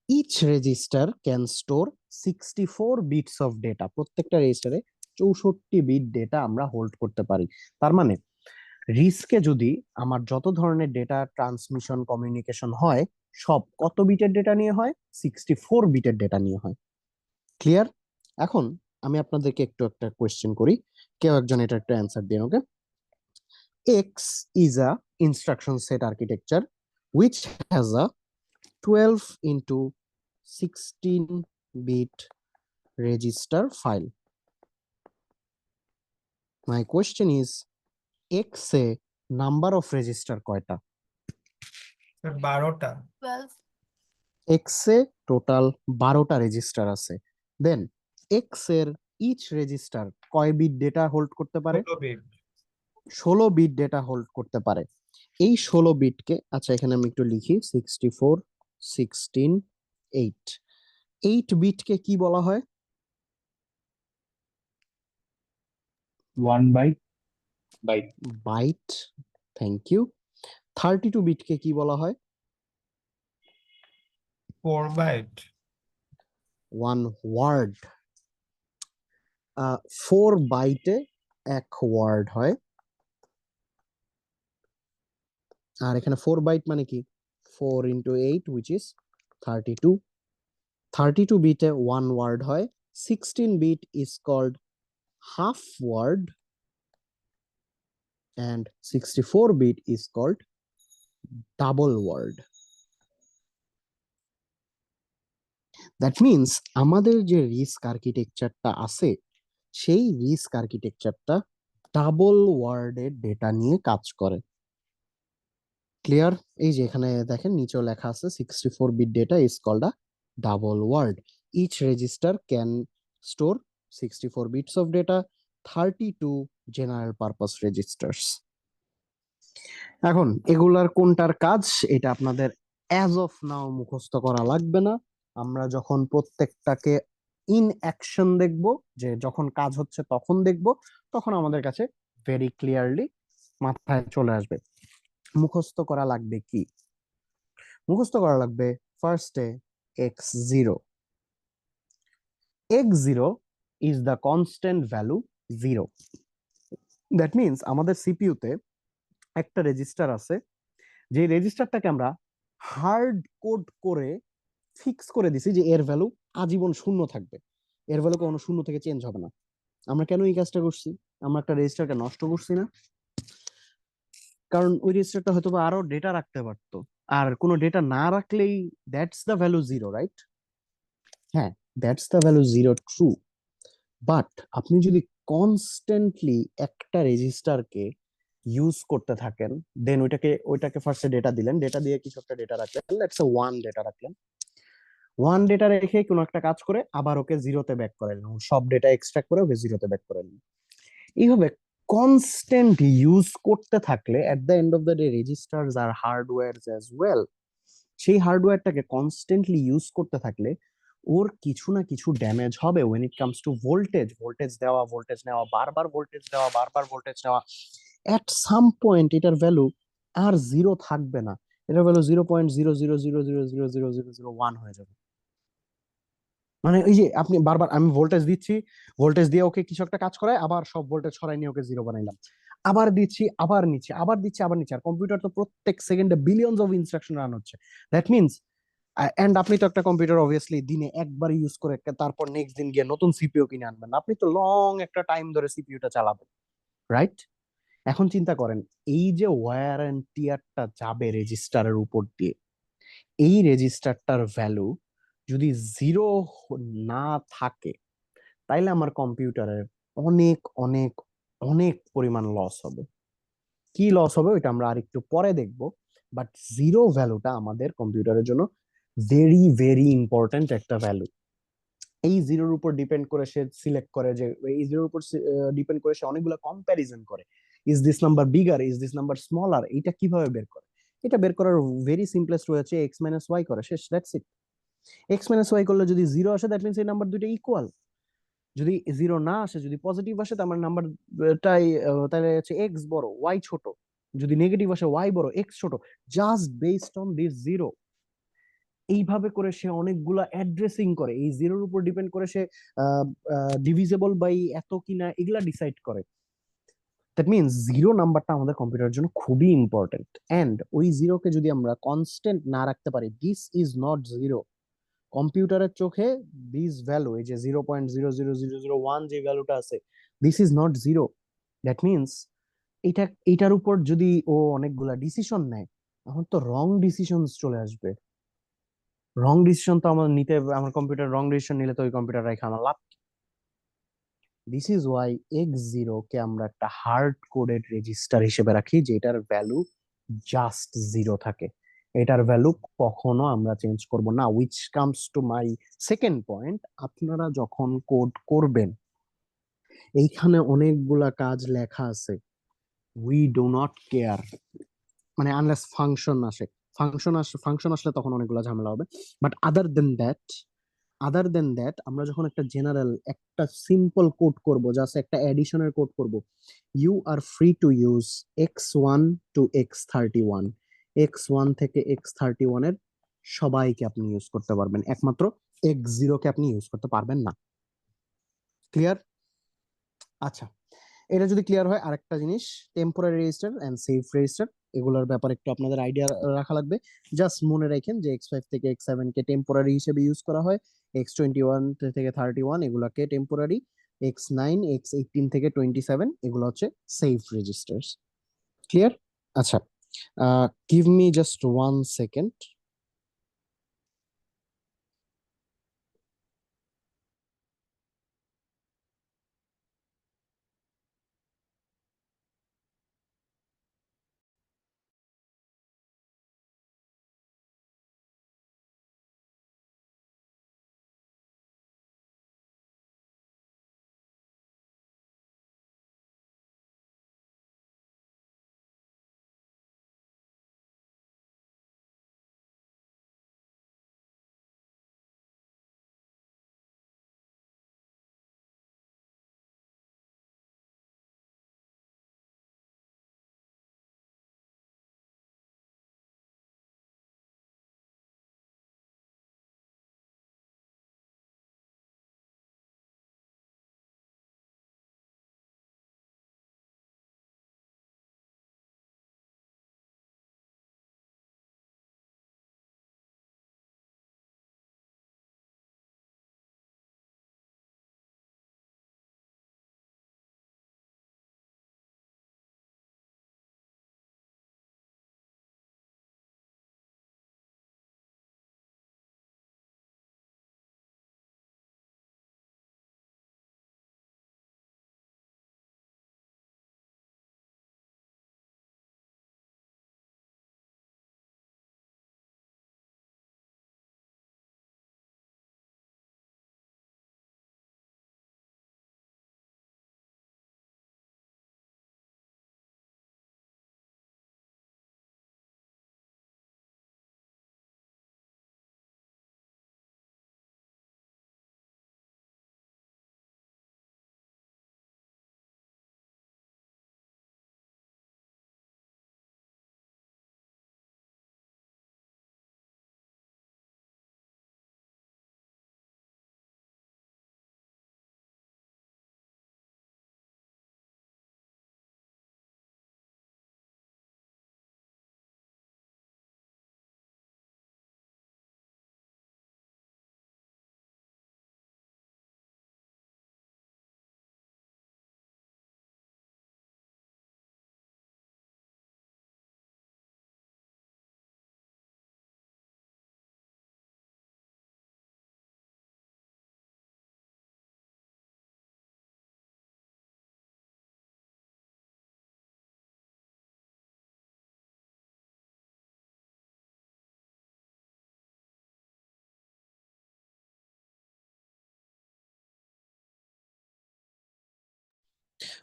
Each register can store 64 bits of data. প্রত্যেকটা রেজিস্টারে 64 বিট ডেটা আমরা হোল্ড করতে পারি। তার মানে রিস্কে যদি আমার যত ধরনের ডেটা ট্রান্সমিশন কমিউনিকেশন হয়, সব কত বিটের ডেটা নিয়ে হয়? 64 বিটের ডেটা নিয়ে হয়। ক্লিয়ার? এখন আমি আপনাদেরকে একটু একটা কোয়েশ্চেন করি, কেউ একজন এটা একটা অ্যান্সার দিন। Okay, X is a instruction set architecture which has a 12 into 16 bit register file. My question is, X A number of register কয়টা? 12টা। X এ টোটাল 12টা রেজিস্টার আছে। দেন X এর ইচ রেজিস্টার কয় বিট ডেটা হোল্ড করতে পারে? 16 bit data hold করতে পারে। এই 16 বিটকে, আচ্ছা এখানে আমি একটু লিখি, 64, 16, 8। 8 বিটকে কি বলা হয়? 1 byte byte byte. Thank you. 32 বিটকে কি বলা হয়? 4 বাইট। 1 ওয়ার্ড। 4 বাইটে 1 ওয়ার্ড হয়। আর এখানে 4 বাইট মানে কি? 4 into 8 which is 32। 32 বিটে 1 ওয়ার্ড হয়। 16 bit is called half word and 64 bit is called double word. That means আমাদের যে রিস্ক আর্কিটেকচারটা আছে, সেই রিস্ক আর্কিটেকচারটা ডাবল ওয়ার্ডের ডেটা নিয়ে কাজ করে। ক্লিয়ার? এই যে এখানে দেখেন নিচেও লেখা আছে 64 bit data is called a double word. Each register can store 64 bits of data, 32 general purpose registers. এখন এগুলার কোনটার কাজ, এটা আপনাদের অ্যাজ অফ নাও মুখস্থ করা লাগবে না। আমরা যখন প্রত্যেকটাকে ইন অ্যাকশন দেখব, যে যখন কাজ হচ্ছে তখন দেখব, তখন আমাদের কাছে ভেরি ক্লিয়ারলি মাথায় চলে আসবে। মুখস্থ করা লাগবে কি? মুখস্থ করা লাগবে ফার্স্টে x0। x0 is the constant value 0. That means আমাদের সিপিইউতে একটা রেজিস্টার আছে, যে রেজিস্টারটাকে আমরা হার্ড কোড করে ফিক্স করে দিছি যে এর ভ্যালু আজীবন 0 থাকবে, এর ভ্যালু কখনো 0 থেকে চেঞ্জ হবে না। আমরা কেন এই কাজটা করছি? আমরা একটা রেজিস্টারকে নষ্ট করছি না, কারণ ওই রেজিস্টারটা হয়তো বা আরো ডেটা রাখতে পারতো, আর কোনো ডেটা না রাখলেই that's the value zero, right? হ্যাঁ, that's the value zero, true. But আপনি যদি কনস্ট্যান্টলি একটা রেজিস্টারকে ইউজ করতে থাকেন, দেন ওইটাকে ফার্স্টে ডেটা দিলেন, ডেটা দিয়ে কিছু একটা ডেটা রাখলেন, লেটস সে ওয়ান ডেটা রাখলেন, ওয়ান ডেটা রেখে কোনো একটা কাজ করে আবার ওকে জিরোতে ব্যাক করে নিলেন, সব ডেটা এক্সট্রাক্ট করে ওকে জিরোতে ব্যাক করে নিলেন। এইভাবে কনস্ট্যান্ট ইউজ করতে থাকলে at the end of the day registers আর হার্ডওয়্যার অ্যাজ ওয়েল, সেই হার্ডওয়্যারটাকে কনস্ট্যান্টলি ইউজ করতে থাকলে ওর কিছু না কিছু ড্যামেজ হবে when it comes to voltage, voltage দেওয়া, ভোল্টেজ নেওয়া, বারবার ভোল্টেজ দেওয়া, বারবার ভোল্টেজ নেওয়া। এট সাম পয়েন্ট এটার ভ্যালু আর জিরো থাকবে না, এটার ভ্যালু 0.000000001 হয়ে যাবে। মানে ওই যে আপনি বারবার, আমি ভোল্টেজ দিচ্ছি, ভোল্টেজ দিয়ে ওকে কিছু একটা কাজ করায়, আবার সব ভোল্টেজ সরাই নিয়ে ওকে জিরো বানাইলাম, আবার দিচ্ছি, আবার নিচ্ছি, আবার দিচ্ছি, আবার নিচ্ছি। আর কম্পিউটার তো প্রত্যেক সেকেন্ডে বিলিয়নস অফ ইনস্ট্রাকশন রান হচ্ছে। দ্যাট মিনস, এন্ড আপনি তো একটা কম্পিউটার অবভিয়াসলি দিনে একবার ইউজ করে তারপর নেক্সট দিন গিয়ে নতুন সিপিইউ কিনে আনবেন না, আপনি তো লং একটা টাইম ধরে সিপিইউটা চালাবেন, রাইট? এখন চিন্তা করেন, এই যে ওয়্যার এন্ড টিয়ারটা যাবে রেজিস্টারের উপর দিয়ে, এই রেজিস্টারটার ভ্যালু যদি জিরো না থাকে, তাইলে আমার কম্পিউটারের অনেক অনেক অনেক পরিমাণ লস হবে। কি লস হবে ওইটা আমরা আরেকটু পরে দেখব, বাট জিরো ভ্যালুটা আমাদের কম্পিউটারের জন্য ভেরি ভেরি ইম্পর্ট্যান্ট একটা ভ্যালু। এই জিরোর উপর ডিপেন্ড করে সে সিলেক্ট করে, যে এই জিরোর উপর ডিপেন্ড করে সে অনেকগুলো কম্প্যারিজন করে, is this number bigger, is this number smaller. এটা কিভাবে বের করে? এটা বের করার ভেরি সিম্পলেস্ট ওয়ে হচ্ছে এক্স মাইনাস ওয়াই করে, শেষ, that's it. X minus Y করলে যদি জিরো আসে, দ্যাট মিনস এই নাম্বার দুটো ইকুয়াল। যদি জিরো না আসে, যদি পজিটিভ আসে, তার মানে নাম্বারটাই, তাহলে হচ্ছে এক্স বড় ওয়াই ছোট। যদি নেগেটিভ আসে, ওয়াই বড় এক্স ছোট, just based on this zero. এইভাবে করে সে অনেকগুলা অ্যাড্রেসিং করে, এই জিরোর উপর ডিপেন্ড করে সে ডিভিজেবল বাই এত কিনা এগুলা ডিসাইড করে। দ্যাট মিনস জিরো নাম্বারটা আমাদের কম্পিউটারের জন্য খুবই ইম্পর্টেন্ট। এন্ড ওই জিরোকে যদি আমরা কনস্ট্যান্ট না রাখতে পারি, দিস ইজ নট জিরো। কম্পিউটারের চোখে দিস ভ্যালু, এই যে 0.00001 যে ভ্যালুটা আছে, this is not zero. That means এটার উপর যদি ও অনেকগুলা ডিসিশন নেয়, তখন তো রং ডিসিশন চলে আসবে। রং ডিসিশন তো আমার নিতে, আমার কম্পিউটার রং ডিসিশন নিলে তো ওই কম্পিউটার রেখে আমার লাভ। This is Y X zero কে আমরা একটা হার্ড কোডেড রেজিস্টার হিসেবে রাখি, যেটার ভ্যালু জাস্ট জিরো থাকে। এটার ভ্যালু কখনো আমরা চেঞ্জ করব না। Which comes to my second point, আপনারা যখন কোড করবেন, এইখানে অনেকগুলা কাজ লেখা আছে, উই ডু নট কেয়ার, মানে আনলেস ফাংশন আসলে তখন অনেকগুলা ঝামেলা হবে। বাট আদার দেন দ্যাট আমরা যখন একটা জেনারেল একটা সিম্পল কোড করব, জাস্ট একটা এডিশনের কোড করব, you are free to use x1 to x31, x1 থেকে x31 এর সবাইকে আপনি ইউজ করতে পারবেন, একমাত্র x0 কে আপনি ইউজ করতে পারবেন না। ক্লিয়ার? আচ্ছা, এটা যদি ক্লিয়ার হয়, আরেকটা জিনিস, temporary register and save register, এগুলোর ব্যাপারে একটু আপনাদের আইডিয়া রাখা লাগবে। জাস্ট মনে রাখেন যে x5 থেকে x7 কে টেম্পোরারি হিসেবে ইউজ করা হয়, x21 থেকে 31 এগুলাকে টেম্পোরারি, x9 x18 থেকে 27 এগুলো হচ্ছে সেভ রেজিস্টার্স। ক্লিয়ার? আচ্ছা, give me just 1 second.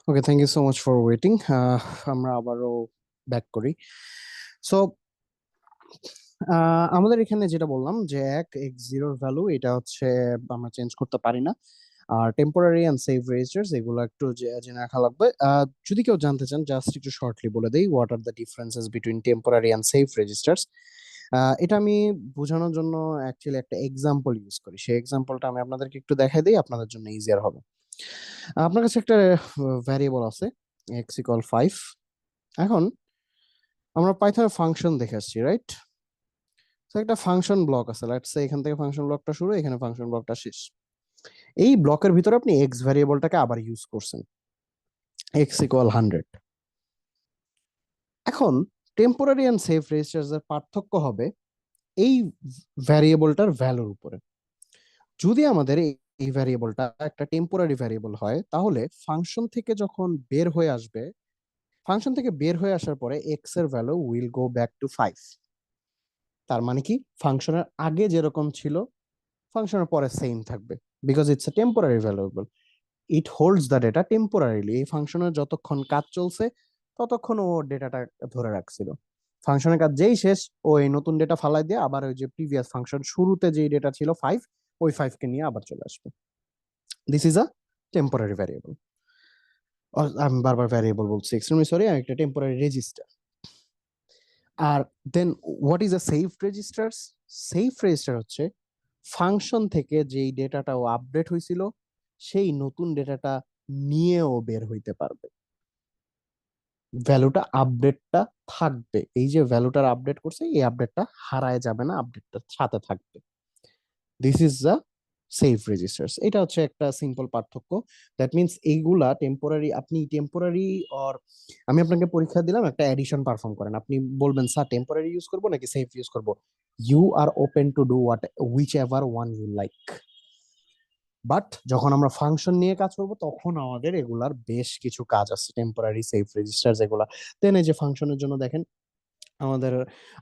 Okay, thank you so much for waiting. আমরা আবারও ব্যাক করি। সো আমাদের এখানে যেটা বললাম যে এক্স জিরোর ভ্যালু এটা হচ্ছে আমরা চেঞ্জ করতে পারি না। আর টেম্পোরারি অ্যান্ড সেভ রেজিস্টার্স এগুলো একটু জেনে রাখা লাগবে। যদি কেউ জানতে চান জাস্ট একটু শর্টলি বলে দেই what are the differences between temporary and save registers. এটা আমি বোঝানোর জন্য অ্যাকচুয়ালি একটা এক্সাম্পল ইউজ করি, সেই এক্সাম্পলটা আমি আপনাদেরকে একটু দেখাই দিই, আপনাদের জন্য ইজিয়ার হবে। আপনার কাছে একটা ভ্যারিয়েবল আছে এক্স ইকুয়াল 5। এখন আমরা পাইথনের ফাংশন দেখে আসছি, রাইট? তো একটা ফাংশন ব্লক আছে, লেটস সে এখান থেকে ফাংশন ব্লকটা শুরু, এখানে ফাংশন ব্লকটা শেষ। এই ব্লকের ভিতরে আপনি এক্স ভ্যারিয়েবলটাকে আবার ইউজ করছেন, এক্স ইকুয়াল 100। এখন টেম্পোরারি অ্যান্ড সেভ রেজিস্টার্স এর পার্থক্য হবে এই ভ্যারিয়েবলটার ভ্যালুর উপরে। যদি আমাদের এই ভ্যারিয়েবলটা একটা টেম্পোরারি ভ্যারিয়েবল হয়, তাহলে ফাংশন থেকে যখন বের হয়ে আসবে, ফাংশন থেকে বের হয়ে আসার পরে এক্স এর value will go back to 5। তার মানে কি ফাংশনের আগে যেরকম ছিল ফাংশনের পরে সেম থাকবে, because it's a temporary variable. It holds the data temporarily. এই ফাংশনের যতক্ষণ কাজ চলছে ততক্ষণ ও ডেটাটা ধরে রাখছিল। ফাংশনের কাজ যেই শেষ ও এই নতুন ডেটা ফালাই দিয়ে আবার ওই যে প্রিভিয়াস ফাংশন শুরুতে যেই ডেটা ছিল 5, ওই 5 কে নিয়ে আবার চলে আসবে। This is a temporary variable. আমি বারবার ভ্যারিয়েবল বলছি, এক্সট্রিমলি সরি, একটা টেম্পোরারি রেজিস্টার। আর then what is a save registers? Save register হচ্ছে ফাংশন থেকে যেই ডেটাটা ও আপডেট হয়েছিল সেই নতুন ডেটাটা নিয়েও বের হইতে পারবে। ভ্যালুটা আপডেটটা থাকবে, এই যে ভ্যালুটার আপডেট করছে এই আপডেটটা হারায় যাবে না, আপডেটটা সাথে থাকবে। This is the save registers. এটা হচ্ছে একটা সিম্পল পার্থক্য। দ্যাট মিনস এইগুলা টেম্পোরারি, আপনি টেম্পোরারি অর আমি আপনাকে পরীক্ষা দিলাম একটা এডিশন পারফর্ম করেন, আপনি বলবেন স্যার টেম্পোরারি ইউজ করবো নাকি সেভ ইউজ করবো। You are open to do what whichever one you like. But যখন আমরা ফাংশন নিয়ে কাজ করব তখন আমাদের এগুলার বেশ কিছু কাজ আছে, টেম্পোরারি সেভ রেজিস্টার্স এগুলা। দেন এই যে ফাংশনের জন্য দেখেন আমাদের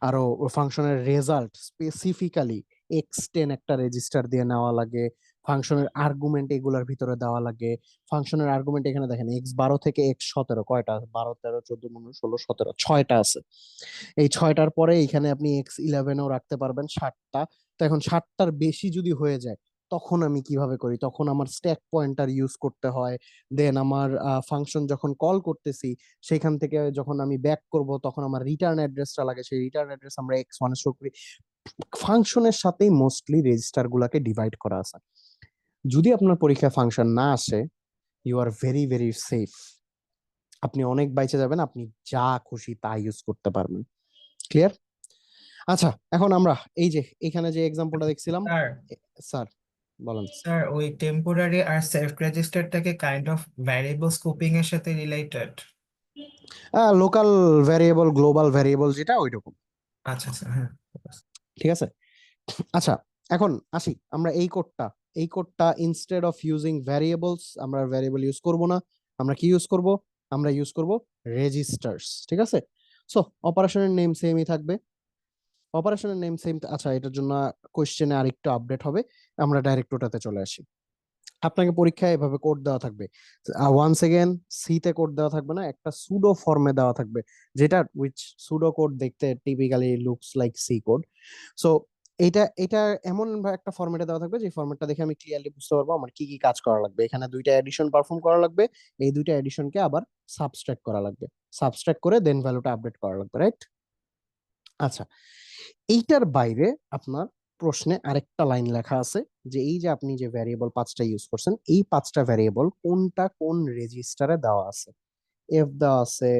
আরো ফাংশনের রেজাল্ট স্পেসিফিক্যালি x10 একটা রেজিস্টার দিয়ে নেওয়া লাগে, ফাংশনের আর্গুমেন্ট এগুলার ভিতরে দেওয়া লাগে। ফাংশনের আর্গুমেন্ট এখানে দেখেন x12 থেকে x17 কয়টা, 12 13 14 15 16 17 6টা আছে। এই 6টার পরে এখানে আপনি x11ও রাখতে পারবেন 7টা। তো এখন 7টার বেশি যদি হয়ে যায় তখন আমি কিভাবে করি, তখন আমার স্ট্যাক পয়েন্টার ইউজ করতে হয়। দেন আমার ফাংশন যখন কল করতেছি সেখান থেকে যখন আমি ব্যাক করব তখন আমার রিটার্ন অ্যাড্রেসটা লাগে, সেই রিটার্ন অ্যাড্রেস আমরা x1 স্টোর করি। ফাংশনের সাথেই মোস্টলি রেজিস্টার গুলাকে ডিভাইড করা আছে। যদি আপনার পরীক্ষায় ফাংশন না আসে, you are very very safe, আপনি অনেক বাইচে যাবেন, আপনি যা খুশি তা ইউজ করতে পারবেন। ক্লিয়ার? আচ্ছা, এখন আমরা এই যে এখানে যে এক্সাম্পলটা দেখছিলাম, স্যার স্যার বলেন। স্যার ওই টেম্পোরারি আর সেলফ রেজিস্টারটাকে কাইন্ড অফ ভ্যারিয়েবল স্কোপিং এর সাথে রিলেটেড। লোকাল ভ্যারিয়েবল গ্লোবাল ভ্যারিয়েবল যেটা ওইরকম, আচ্ছা আচ্ছা হ্যাঁ। ঠিক আছে? আচ্ছা, এখন আসি আমরা এই কোডটা ইনস্টেড অফ ইউজিং ভ্যারিয়েবলস আমরা ভ্যারিয়েবল ইউজ করব না, আমরা কি ইউজ করব, আমরা ইউজ করব রেজিস্টার্স। ঠিক আছে? সো অপারেশনের নেম সেমই থাকবে, অপারেশনের নেম সেম। আচ্ছা, এটার জন্য কোশ্চেনে আরেকটু আপডেট হবে, আমরা ডাইরেক্ট ওটাতে চলে আসি। আপনাকে পরীক্ষায় এভাবে কোড দেওয়া থাকবে, ওয়ান্স এগেন সি তে কোড দেওয়া থাকবে না, একটা সুডো ফর্মে দেওয়া থাকবে, যেটা উইচ সুডো কোড দেখতে typically looks like C code. So এটা এটা এমন একটা ফরম্যাটে দেওয়া থাকবে যে ফরম্যাটটা দেখে আমি ক্লিয়ারলি বুঝতে পারবো আমার কি কি কাজ করা লাগবে। এখানে দুইটা এডিশন পারফর্ম করা লাগবে, এই দুইটা এডিশনকে আবার সাবস্ট্রাক্ট করা লাগবে, সাবস্ট্রাক্ট করে দেন ভ্যালুটা আপডেট করা লাগবে, রাইট? আচ্ছা, এইটার বাইরে আপনার প্রশ্নে আরেকটা লাইন লেখা আছে যে এই যে আপনি যে ভ্যারিয়েবল 5টা ইউজ করছেন এই 5টা ভ্যারিয়েবল কোনটা কোন রেজিস্টারে দেওয়া আছে। এফ দেওয়া আছে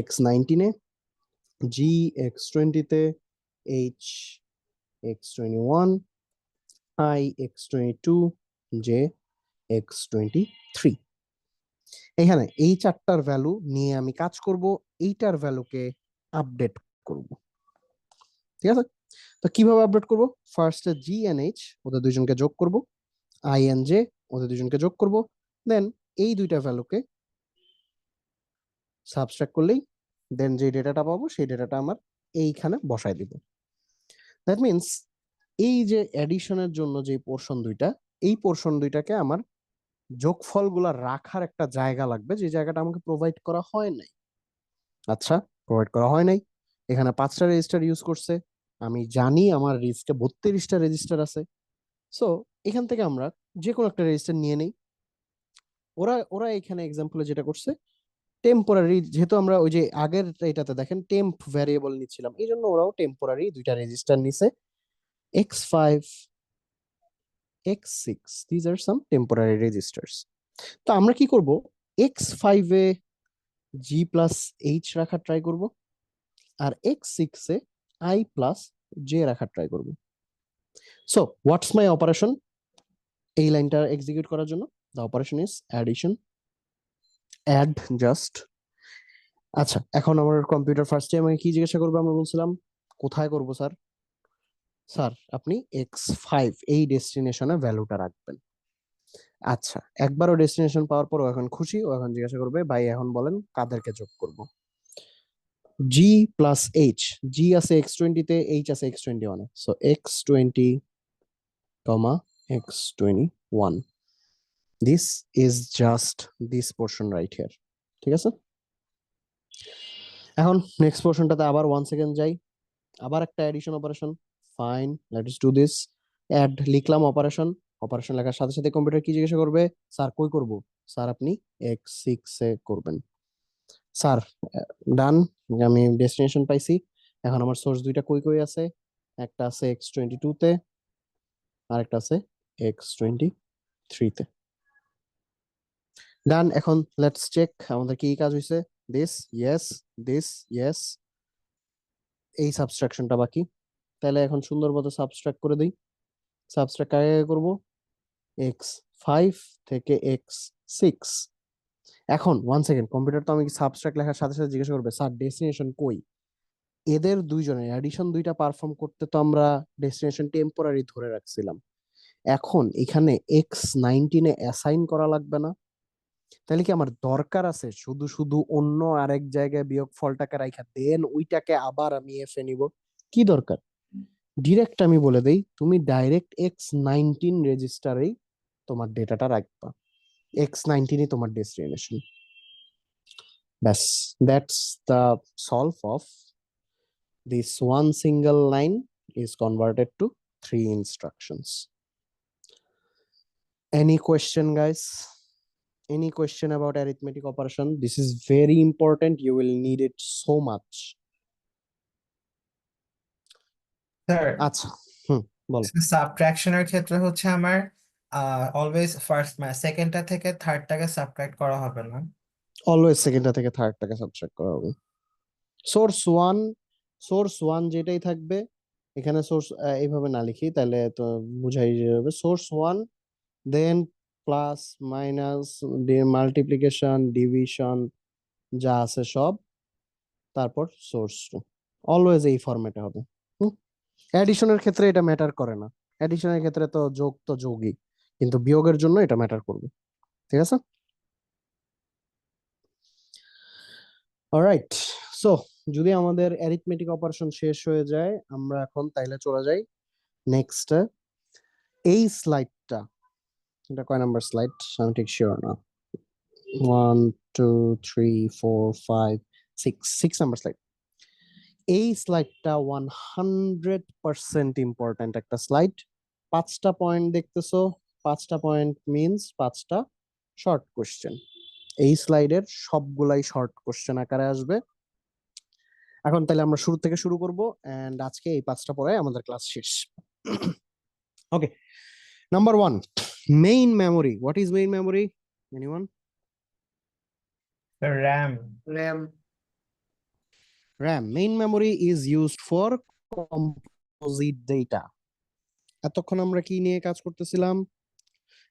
x19 এ, জি x20 তে, H x21, I x22, J x23। এখানে এই 4টার ভ্যালু নিয়ে আমি কাজ করব, এইটার ভ্যালুকে আপডেট করব। ঠিক আছে? তো কিভাবে আপডেট করব? ফার্স্টে জি এন্ড এইচ ওদের দুইজনকে যোগ করব, আই এন্ড জে ওদের দুইজনকে যোগ করব, দেন এই দুইটা ভ্যালুকে সাবট্রাক্ট করলেই দেন যে ডেটাটা পাবো সেই ডেটাটা আমার এইখানে বসাই দিব। দ্যাট মিন্স এই যে অ্যাডিশনের জন্য যে পোর্শন দুইটা, এই পোর্শন দুইটাকে আমার যোগফলগুলা রাখার একটা জায়গা লাগবে, যে জায়গাটা আমাকে প্রোভাইড করা হয় নাই। আচ্ছা, প্রোভাইড করা হয় নাই। এখানে 5টা রেজিস্টার ইউজ করছে, আমি জানি আমার রিস্টে 32টা রেজিস্টার আছে। সো এখান থেকে আমরা যে কোনো একটা রেজিস্টার নিয়ে নেই। ওরা ওরা এখানে এক্সাম্পলে যেটা করছে, টেম্পোরারি, যেহেতু আমরা ওই যে আগের এটাতে দেখেন টেম্প ভ্যারিয়েবল নিচ্ছিলাম, এই জন্য ওরাও টেম্পোরারি 2টা রেজিস্টার নিছে, x5 x6, these are some temporary registers. তো আমরা কি করব, x5 এ g প্লাস h রাখার ট্রাই করব, আর x6 এ i প্লাস j রাখার ট্রাই করব। সো হোয়াটস মাই অপারেশন, এই লাইনটা এক্সিকিউট করার জন্য the operation is addition, add just. আচ্ছা, এখন আমার কম্পিউটার ফার্স্টে আমাকে কি জিজ্ঞাসা করবে, আমরা বলছিলাম কোথায় করব স্যার? স্যার আপনি x5 এই ডেস্টিনেশনে ভ্যালুটা রাখবেন। আচ্ছা, একবারও ডেস্টিনেশন পাওয়ার পর ও এখন খুশি, ও এখন জিজ্ঞাসা করবে ভাই এখন বলেন কাদেরকে যোগ করব। g প্লাস h, g আছে x20 তে, h আছে x21 A, so x20 comma x21, this is just this portion right here, ঠিক আছে? এখন নেক্সট পোর্শনটাতে আবার 1 সেকেন্ড যাই, আবার একটা addition operation, fine, let's do this. Add লিখলাম অপারেশন, অপারেশন লেখার সাথে সাথে কম্পিউটার কি জিজ্ঞাসা করবে, স্যার কই করব? স্যার আপনি x6 এ করবেন। স্যার ডান, আমি ডেস্টিনেশন পাইছি। এখন আমার সোর্স দুইটা কই কই আছে, একটা আছে x22 তে, আর একটা আছে x23 তে। ডান, এখন লেটস চেক আমাদের কি কাজ হইছে। দিস ইয়েস, দিস ইয়েস, এই সাবট্রাকশনটা বাকি। তাহলে এখন সুন্দর মতো সাবট্রাক্ট করে দিই। সাবট্রাক্ট আগে করব x5 থেকে x6। এখন 1 সেকেন্ড, কম্পিউটার তো আমি সাবট্রাক্ট লেখার সাথে সাথে জিজ্ঞাসা করবে স্যার ডেস্টিনেশন কই? এদের দুইজনের অ্যাডিশন দুইটা পারফর্ম করতে তো আমরা ডেস্টিনেশন টেম্পোরারি ধরে রাখছিলাম। এখন এখানে x19 এ অ্যাসাইন করা লাগবে না? তাহলে কি আমার দরকার আছে শুধু শুধু অন্য আরেক জায়গায় বিয়োগ ফলটাকে রাখা দেন ওইটাকে আবার আমি এফ এ নিব? কি দরকার? ডিরেক্ট আমি বলে দেই, তুমি ডাইরেক্ট x19 রেজিস্টারেই তোমার ডেটাটা রাখবা, x19 ই তোমার ডেস্টিনেশন। ব্যাস, that's the solve of this one single line is converted to 3 instructions. Any question, guys? Any question about arithmetic operation? This is very important, you will need it so much. Sir আচ্ছা, বলো। সাবট্রাকশনের ক্ষেত্রে হচ্ছে আমার always first মানে সেকেন্ডটা থেকে থার্ডটাকে subtract করা হবে না? অলওয়েজ সেকেন্ডটা থেকে থার্ডটাকে সাবট্রাক্ট করা হবে। সোর্স ওয়ান যেটাই থাকবে, এখানে সোর্স এইভাবে না লিখি তাহলে তো বুঝাই যাবে। সোর্স 1, দেন প্লাস মাইনাস মাল্টিপ্লিকেশন ডিভিশন যা আছে সব, তারপর সোর্স 2, অলওয়েজ এই ফরম্যাটে হবে। অ্যাডিশনের ক্ষেত্রে এটা ম্যাটার করে না, অ্যাডিশনের ক্ষেত্রে তো যোগই, কিন্তু বিয়োগের জন্য এটা ম্যাটার করবে, ঠিক আছে? অলরাইট, সো যদি আমাদের অ্যারিথমেটিক অপারেশন শেষ হয়ে যায়, আমরা এখন তাইলে চলে যাই নেক্সট। এই স্লাইডটা, এটা কয় নাম্বার স্লাইড আমি ঠিক শিওর না, 1 2 3 4 5 6 নাম্বার স্লাইড। এই স্লাইডটা 100% ইম্পর্ট্যান্ট একটা স্লাইড। 5টা পয়েন্ট দেখতেছো, 5টা পয়েন্ট মিনস 5টা শর্ট কোশ্চেন। এই স্লাইডের সবগুলাই শর্ট কোশ্চেন আকারে আসবে। এখন তাহলে আমরা শুরু থেকে শুরু করব, এন্ড আজকে এই 5টা পরে আমাদের ক্লাস শেষ। Okay, number 1, main memory. What is main memory? Anyone? RAM. RAM. RAM. Main memory is used for composite data. এতক্ষণ আমরা কি নিয়ে কাজ করতেছিলাম?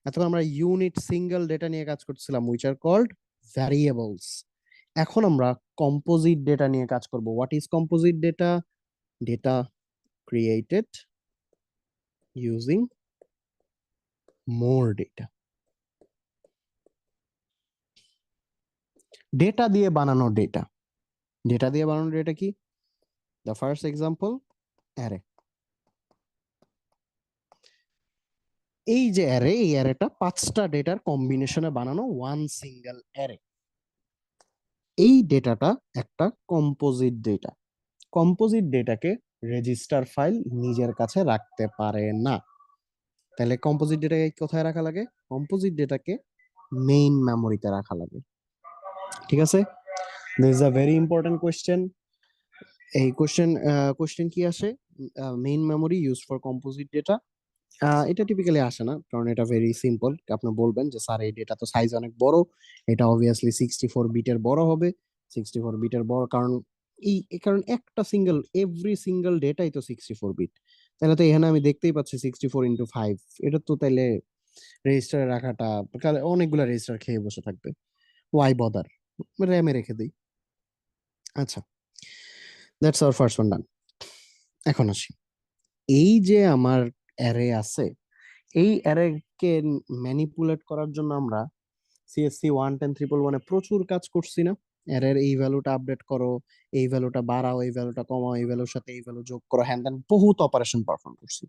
এতক্ষণ আমরা ইউনিট সিঙ্গেল ডেটা নিয়ে কাজ করতেছিলাম, which are called variables. এখন আমরা কম্পোজিট ডেটা নিয়ে কাজ করব। What is composite data? Data created using more data. Data দিয়ে বানানো ডেটা। ডেটা দিয়ে বানানো ডেটা কি? The first example, array. এই যে অ্যারে, এই অ্যারেটা 5টা ডেটার কম্বিনেশনে বানানো ওয়ান সিঙ্গেল অ্যারে। এই ডেটাটা একটা কম্পোজিট ডেটা। কম্পোজিট ডেটাকে রেজিস্টার ফাইল নিজের কাছে রাখতে পারে না। তাহলে কম্পোজিট ডেটাকে কোথায় রাখা লাগে? কম্পোজিট ডেটাকে মেইন মেমোরিতে রাখা লাগে। ঠিক আছে, this is a very important question. এই কোয়েশ্চেন কি আসে? Main memory use for composite data. এটা টিপিক্যালি আসে না, কারণ এটা ভেরি সিম্পল। আপনি বলবেন যে স্যার এই ডেটা তো সাইজ অনেক বড়, এটা অবভিয়াসলি 64 বিটের বড় হবে। 64 বিটের বড় কারণ কারণ একটা সিঙ্গেল এভরি সিঙ্গেল ডেটাই তো 64 বিট। তাহলে তো এখানে আমি দেখতেই পাচ্ছি 64x5, এটা তো তাহলে রেজিস্টারে রাখাটা অনেকগুলো রেজিস্টার খেয়ে বসে থাকবে। ওয়াই বদার, র্যামে রেখে দিই। আচ্ছা, দ্যাটস আওয়ার ফার্স্ট ওয়ান ডান। এখন আসি, এই যে আমার অ্যারে আছে, এই অ্যারেকে ম্যানিপুলেট করার জন্য আমরা সিএসসি 1.10.111 প্রচুর কাজ করছি না? অ্যারের এই ভ্যালুটা আপডেট করো, এই ভ্যালুটা বাড়াও, এই ভ্যালুটা কমাও, এই ভ্যালুর সাথে এই ভ্যালু যোগ করো, হ্যান ত্যান বহুত অপারেশন পারফর্ম করছি।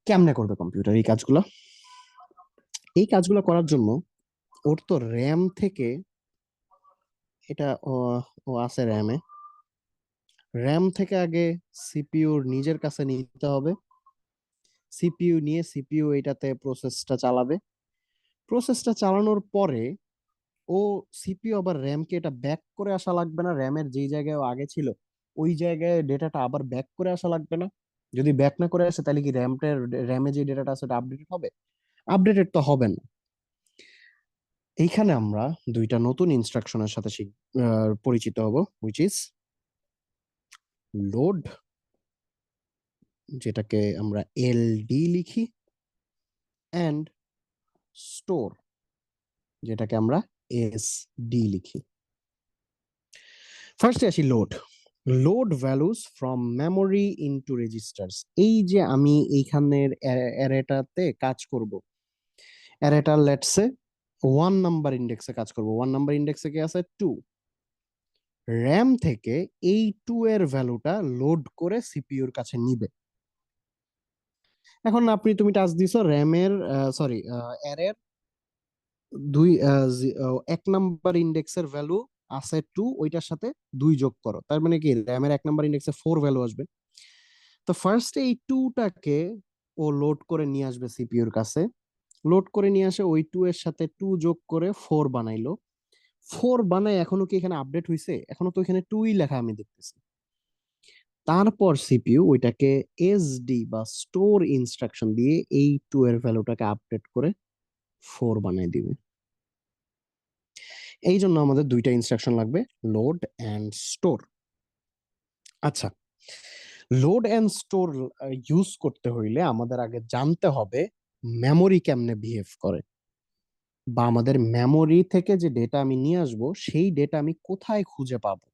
কেমনে করবে কম্পিউটার এই কাজগুলো? এই কাজগুলো করার জন্য ওর তো র্যাম থেকে এটা ও আছে র্যামে, র্যাম থেকে আগে সিপিইউর নিজের কাছে নিতে হবে। সিপিইউ নিয়ে সিপিইউ এটাতে প্রসেসটা চালাবে। প্রসেসটা চালানোর পরে ও সিপিইউ আবার র্যামকে এটা ব্যাক করে আসা লাগবে না? র্যামের যেই জায়গায় ও আগে ছিল ওই জায়গায় ডেটাটা আবার ব্যাক করে আসা লাগবে না? যদি ব্যাক না করে আসে তাহলে কি র্যামে যে ডেটাটা আছে ওটা আপডেটেড হবে? আপডেটেড তো হবে না। এইখানে আমরা দুইটা নতুন ইনস্ট্রাকশনের সাথে পরিচিত হব, হুইচ ইজ লোড, যেটাকে আমরা এলডি লিখি, অ্যান্ড স্টোর, যেটাকে আমরা এসডি লিখি। ফার্স্টে আসি load. Load values from memory into registers. এই যে আমি এইখানের অ্যারেটাতে কাজ করব, অ্যারেটার লেটসে 1 নাম্বার ইন্ডেক্সে কাজ করব। 1 নাম্বার ইন্ডেক্সে কি আছে? 2। র্যাম থেকে এই 2 এর ভ্যালুটা লোড করে সিপিইউর কাছে নিবে। এখন তুমি টাচ দিছো র্যামের, সরি, অ্যারের 1 নাম্বার ইন্ডেক্সের ভ্যালু আছে 2, ওইটার সাথে 2 যোগ করো, তার মানে কি র্যামের 1 নাম্বার ইন্ডেক্সে 4 ভ্যালু আসবে। তো ফার্স্টে এই 2টাকে ও লোড করে নিয়ে আসবে সিপিইউর কাছে। লোড করে নিয়ে আসে, ওই 2 এর সাথে 2 যোগ করে 4 বানাইলো। 4 বানায় এখনো কি এখানে আপডেট হইছে? এখনো তো এখানে 2ই লেখা আমি দেখতেছি। তারপর সিপিইউ ওইটাকে এসডি বা স্টোর ইনস্ট্রাকশন দিয়ে এই 2 এর ভ্যালুটাকে আপডেট করে 4 বানাই দিবে। এই জন্য আমাদের দুইটা ইনস্ট্রাকশন লাগবে, লোড এন্ড স্টোর। আচ্ছা, লোড এন্ড স্টোর ইউজ করতে হইলে আমাদের আগে জানতে হবে মেমোরি কেমনে বিহেভ করে, বা আমাদের মেমোরি থেকে যে ডেটা আমি নিয়ে আসবো সেই ডেটা আমি কোথায় খুঁজে পাবো।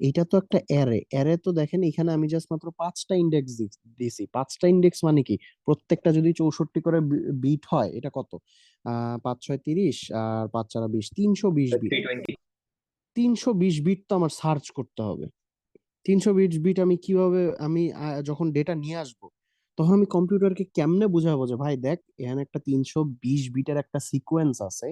এটা তো একটা অ্যারে। অ্যারে তো দেখেন এখানে আমি জাস্ট মাত্র 5টা ইন্ডেক্স দিছি। 5টা ইন্ডেক্স মানে কি? প্রত্যেকটা যদি 64 করে বিট হয়, এটা কত? 5 6 30 আর 5 4 20, 320 বিট। 320। 320 বিট তো আমার সার্চ করতে হবে। 320 বিট আমি কিভাবে, আমি যখন ডেটা নিয়ে আসবো তখন আমি কম্পিউটারকে কেমনে বুঝাবো যে ভাই দেখ এখানে একটা 320 বিটের একটা সিকোয়েন্স আছে,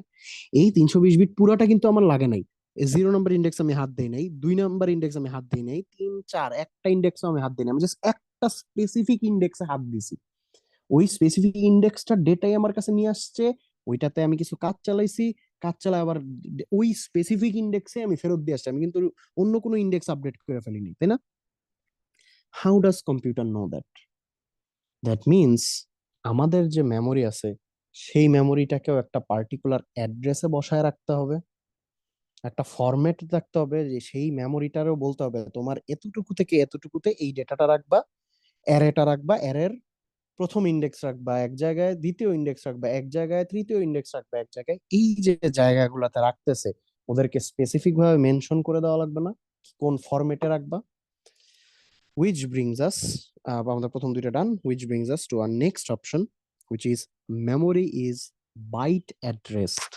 এই 320 বিট পুরাটা কিন্তু আমার লাগে নাই। 0 নাম্বার ইন্ডেক্স আমি হাত দেই নাই, 2 নাম্বার ইন্ডেক্স আমি হাত দেই নাই, 3 4 একটা ইন্ডেক্সও আমি হাত দেই নাই, আমি জাস্ট একটা স্পেসিফিক ইন্ডেক্সে হাত দিছি। ওই স্পেসিফিক ইন্ডেক্সটা ডেটাই আমার কাছে নিয়ে আসছে, ওইটাতে আমি কিছু কাজ চালাইছি, কাজ চালায় আবার ওই স্পেসিফিক ইন্ডেক্সে আমি ফেরত দিয়ে আসছি। আমি কিন্তু অন্য কোনো ইন্ডেক্স আপডেট করে ফেলিনি, তাই না? How does computer know that? That means আমাদের যে মেমোরি আছে সেই মেমোরিটাকেও একটা পার্টিকুলার অ্যাড্রেসে বসায় রাখতে হবে, একটা ফরম্যাট রাখতে হবে, যে সেই মেমোরিটারও বলতে হবে তোমার এতটুকু থেকে এতটুকুতে এই ডেটাটা রাখবা, অ্যারেটা রাখবা, অ্যারের প্রথম ইন্ডেক্স রাখবা এক জায়গায়, দ্বিতীয় ইন্ডেক্স রাখবা এক জায়গায়, তৃতীয় ইন্ডেক্স রাখবা এক জায়গায়। এই যে জায়গাগুলোতে রাখতেছে ওদেরকে স্পেসিফিক ভাবে মেনশন করে দেওয়া লাগবে না কোন ফরম্যাটে রাখবা। which brings us, আমাদের প্রথম দুইটা ডান, which brings us to our next option, which is memory is byte addressed.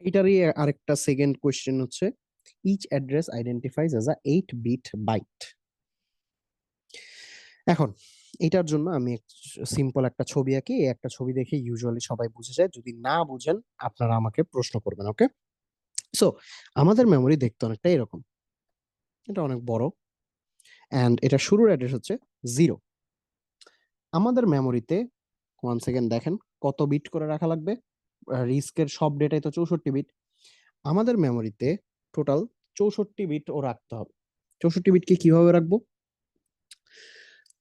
এটারই আরেকটা সেকেন্ড কোশ্চেন হচ্ছে each address identifies as a 8-bit byte. এখন এটার জন্য আমি সিম্পল একটা ছবি আঁকি, এই একটা ছবি দেখে ইউজুয়ালি সবাই বুঝে যায়। যদি না বুঝেন আপনারা আমাকে প্রশ্ন করবেন, ওকে? সো আমাদের মেমরি দেখতে অনেকটা এরকম, এটা অনেক বড়, অ্যান্ড এটা শুরুর অ্যাড্রেস হচ্ছে 0। আমাদের মেমোরিতে ওয়ান সেকেন্ড দেখেন কত বিট করে রাখা লাগবে। রিস্কের সব ডেটাই তো 64 বিট। আমাদের মেমোরিতে টোটাল 64 বিট ও রাখতে হবে। 64 বিটকে কিভাবে রাখবো?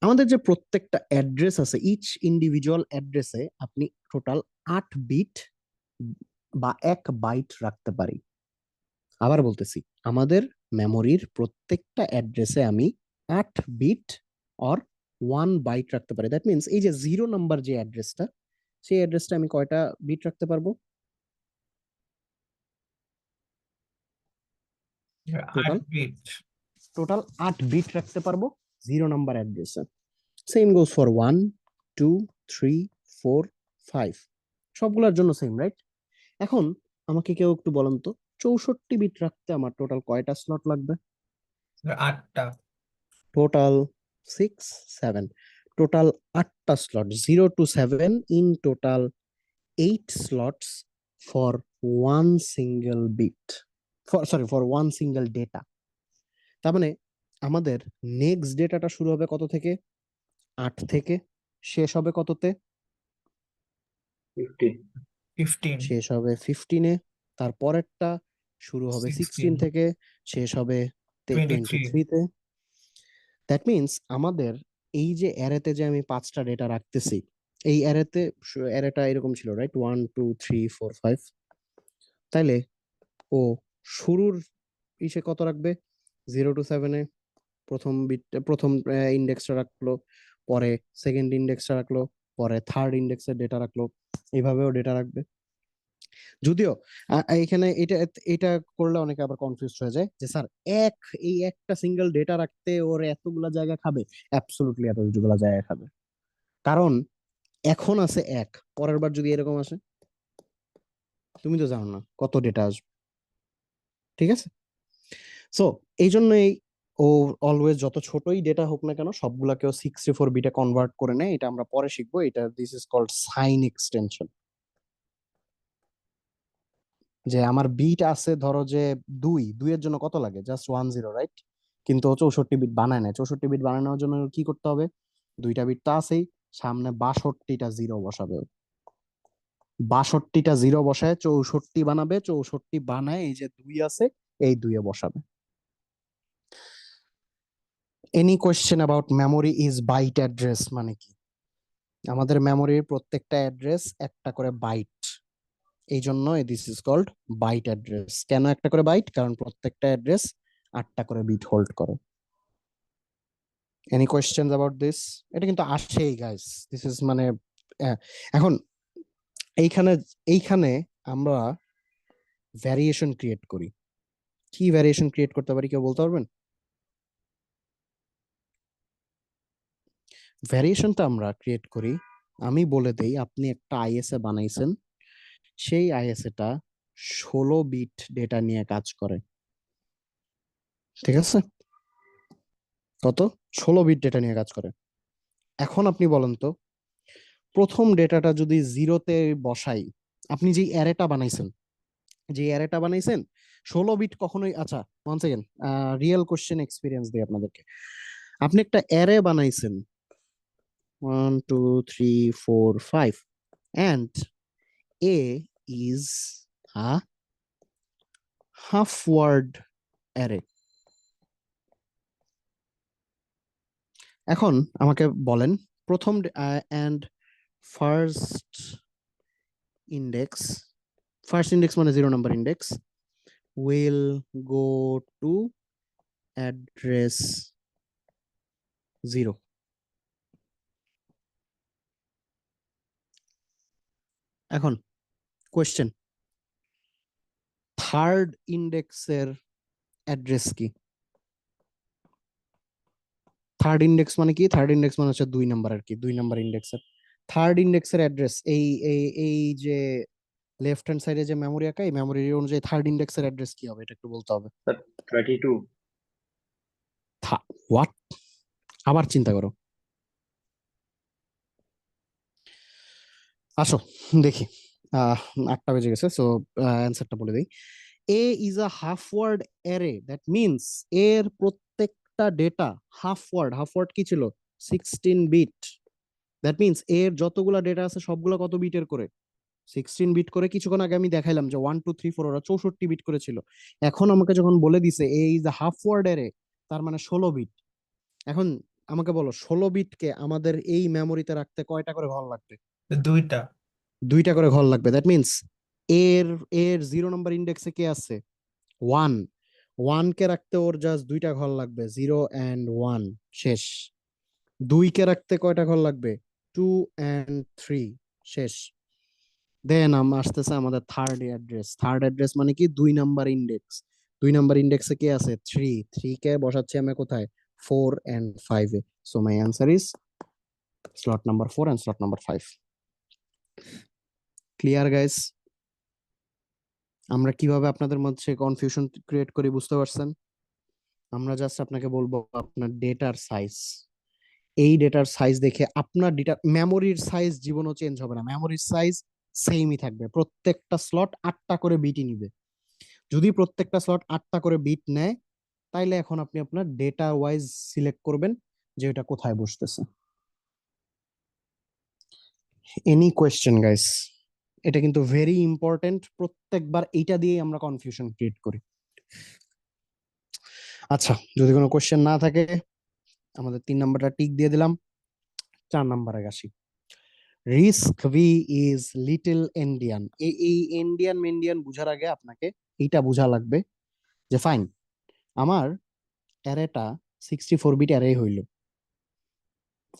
আমাদের যে প্রত্যেকটা অ্যাড্রেস আছে, ইচ ইন্ডিভিজুয়াল অ্যাড্রেসে আপনি টোটাল 8 বিট বা 1 বাইট রাখতে পারি। আবার বলতেছি, আমাদের মেমোরির প্রত্যেকটা অ্যাড্রেসে আমি 8 বিট অর 1 বাইট রাখতে পারি। দ্যাট মিনস এই যে 0 নাম্বার যে অ্যাড্রেসটা, সেই অ্যাড্রেসটা আমি কয়টা বিট রাখতে পারবো? 8 টোটাল বিট। টোটাল 8 বিট রাখতে পারবো 0 নাম্বার অ্যাড্রেসে। সেম গোজ ফর 1, 2, 3, 4, 5, সবগুলোর জন্য সেম, রাইট? এখন আমাকে কেউ একটু বলেন তো, 64 বিট রাখতে আমার টোটাল কয়টা স্লট লাগবে? 8টা। টোটাল 6, 7, টোটাল 8টা slot, 0 to 7 in total 8 slots for one single bit, for one single data। তার মানে আমাদের নেক্সট ডেটাটা শুরু হবে কত থেকে? 8 থেকে। শেষ হবে কততে? 15। 15, শেষ হবে 15-এ। তারপরেরটা শুরু হবে 16 16, থেকে, শেষ হবে 23। 23-তে। দ্যাট মিনস আমাদের এই যে অ্যারেতে যে আমি 5টা ডেটা রাখতেছি, এই অ্যারেটা এরকম ছিল, রাইট? 1, 2, 3, 4, 5। তাইলে ও শুরুর ইসে কত রাখবে? 0 to 7-এ প্রথম ইন্ডেক্সটা রাখলো, পরে সেকেন্ড ইন্ডেক্সটা রাখলো, পরে থার্ড ইন্ডেক্সের ডেটা রাখলো, এইভাবেও ডেটা রাখবে। যদিও এখানে এটা এটা করলে অনেকে আবার কনফিউজ হয়ে যায় যে স্যার এই একটা সিঙ্গেল ডেটা রাখতে ওর এতগুলা জায়গা খাবে? অ্যাবসলিউটলি এতগুলা জায়গা খাবে, কারণ এখন আছে 1, পরের বার যদি এরকম আসে, তুমি তো জানো না কত ডেটা আসবে, ঠিক আছে? সো এই জন্যই ও অলওয়েজ যত ছোটই ডেটা হোক না কেন সবগুলাকেও 64 বিটে কনভার্ট করে নেয়। এটা আমরা পরে শিখবো। এটা this is called sign extension. যে আমার বিট আছে ধরো যে 2 এর জন্য কত লাগে? Just 10, right? কিন্তু ও 64 বিট বানায় না। 64 বিট বানানোর জন্য ওর কি করতে হবে? 2টা বিট তো আছেই, সামনে 62টা জিরো বসাবে ও। 62টা জিরো বসায় 64 বানাবে, 64 বানায় এই যে 2 আছে, এই 2-এ বসাবে। Any question about memory is byte address মানে কি? আমাদের মেমোরির প্রত্যেকটা অ্যাড্রেস একটা করে বাইট, এই জন্য this is called byte address. কেন একটা করে বাইট? কারণ প্রত্যেকটা অ্যাড্রেস 8টা করে বিট হোল্ড করে। Any questions about this? এটা কিন্তু আসেই গাইস, দিস ইজ মানে এখন এইখানে এইখানে আমরা ভ্যারিয়েশন ক্রিয়েট করি। কি ভ্যারিয়েশন ক্রিয়েট করতে পারি কেউ বলতে পারবেন? ভ্যারিয়েশনটা আমরা ক্রিয়েট করি, আমি বলে দেই, আপনি একটা আইএসএ বানাইছেন, সেই আইএসএটা 16 বিট ডেটা নিয়ে কাজ করে, ঠিক আছে? কত? 16 বিট ডেটা নিয়ে কাজ করে। এখন আপনি বলেন তো, প্রথম ডেটাটা যদি 0-তে বসাই, আপনি যে অ্যারেটা বানাইছেন 16 বিট কখনোই, আচ্ছা one second, real question experience দিই আপনাদেরকে। আপনি একটা অ্যারে বানাইছেন 1, 2, 3, 4, 5 and A is a half word array। এখন আমাকে বলেন প্রথম and ফার্স্ট ইন্ডেক্স, মানে 0 number index will go to address 0। এখন কোয়েশ্চেন, থার্ড ইন্ডেক্সের অ্যাড্রেস কি? থার্ড ইন্ডেক্স মানে কি? থার্ড ইন্ডেক্স মানে হচ্ছে 2 নাম্বার আর কি, 2 নাম্বার ইন্ডেক্সের থার্ড ইন্ডেক্সের অ্যাড্রেস। এই এই এই যে লেফট হ্যান্ড সাইডে যে মেমোরি আঁকা, এই মেমোরি অনুযায়ী থার্ড ইন্ডেক্সের অ্যাড্রেস কি হবে? এটা একটু বলতে হবে। 32। হোয়াট? আবার চিন্তা করো। আসো দেখি। 8টা বেজে গেছে, সো অ্যান্সারটা বলে দিই। A is a half word array, that means এর প্রত্যেকটা data half word. Half word কি ছিল? 16 বিট। দ্যাট মিনস এর যতগুলা ডেটা আছে সবগুলা কত বিটের করে? 16 বিট করে। কিছুক্ষণ আগে আমি দেখাইলাম যে 1 2 3 4 ওরা 64 বিট করেছিল। এখন আমাকে যখন বলে দিছে A is a half word array, তার মানে 16 বিট। এখন আমাকে বলো 16 বিটকে আমাদের এই মেমোরিতে রাখতে কয়টা করে ঘর লাগবে? দুইটা। 2টা করে ঘর লাগবে। দ্যাট মিনস এর এর 0 নম্বর ইন্ডেক্সে কে আছে? 1। 1 কে রাখতে ওর জাস্ট 2টা ঘর লাগবে, 0 and 1। শেষ। 2 কে রাখতে কয়টা ঘর লাগবে? 2 and 3। শেষ। দেন আসতেছে আমাদের থার্ড অ্যাড্রেস। থার্ড অ্যাড্রেস মানে কি? 2 নাম্বার ইন্ডেক্স। 2 নাম্বার ইন্ডেক্সে কে আছে? 3। 3 কে বসাচ্ছি আমি কোথায়? 4 and 5-এ। So my answer is slot number 4 and slot number 5। Clear guys? আমরা কিভাবে আপনাদের মধ্যে কনফিউশন ক্রিয়েট করি বুঝতে পারছেন? আমরা জাস্ট আপনাকে বলবো আপনার ডেটার সাইজ। এই ডেটার সাইজ দেখে আপনার ডেটা মেমোরির সাইজ জীবনও চেঞ্জ হবে না, মেমোরির সাইজ সেমই থাকবে। প্রত্যেকটা স্লট 8টা করে বিটই নিবে। যদি প্রত্যেকটা স্লট 8টা করে বিট নেয়, তাইলে এখন আপনি আপনার ডেটা ওয়াইজ সিলেক্ট করবেন যে এটা কোথায় বসতেছে। Any question guys? এটা কিন্তু ভেরি ইম্পর্টেন্ট। প্রত্যেকবার এইটা দিয়ে আমরা কনফিউশন ক্রিয়েট করি। আচ্ছা, যদি কোনো কোয়েশ্চেন না থাকে আমাদের 3 নাম্বারটা টিক দিয়ে দিলাম। 4 নাম্বারে আসি। RISC V is little endian. এই এন্ডিয়ান মেন্ডিয়ান বুঝার আগে আপনাকে এইটা বোঝা লাগবে যে ফাইন, আমার অ্যারেটা 64 বিট অ্যারে হইলো।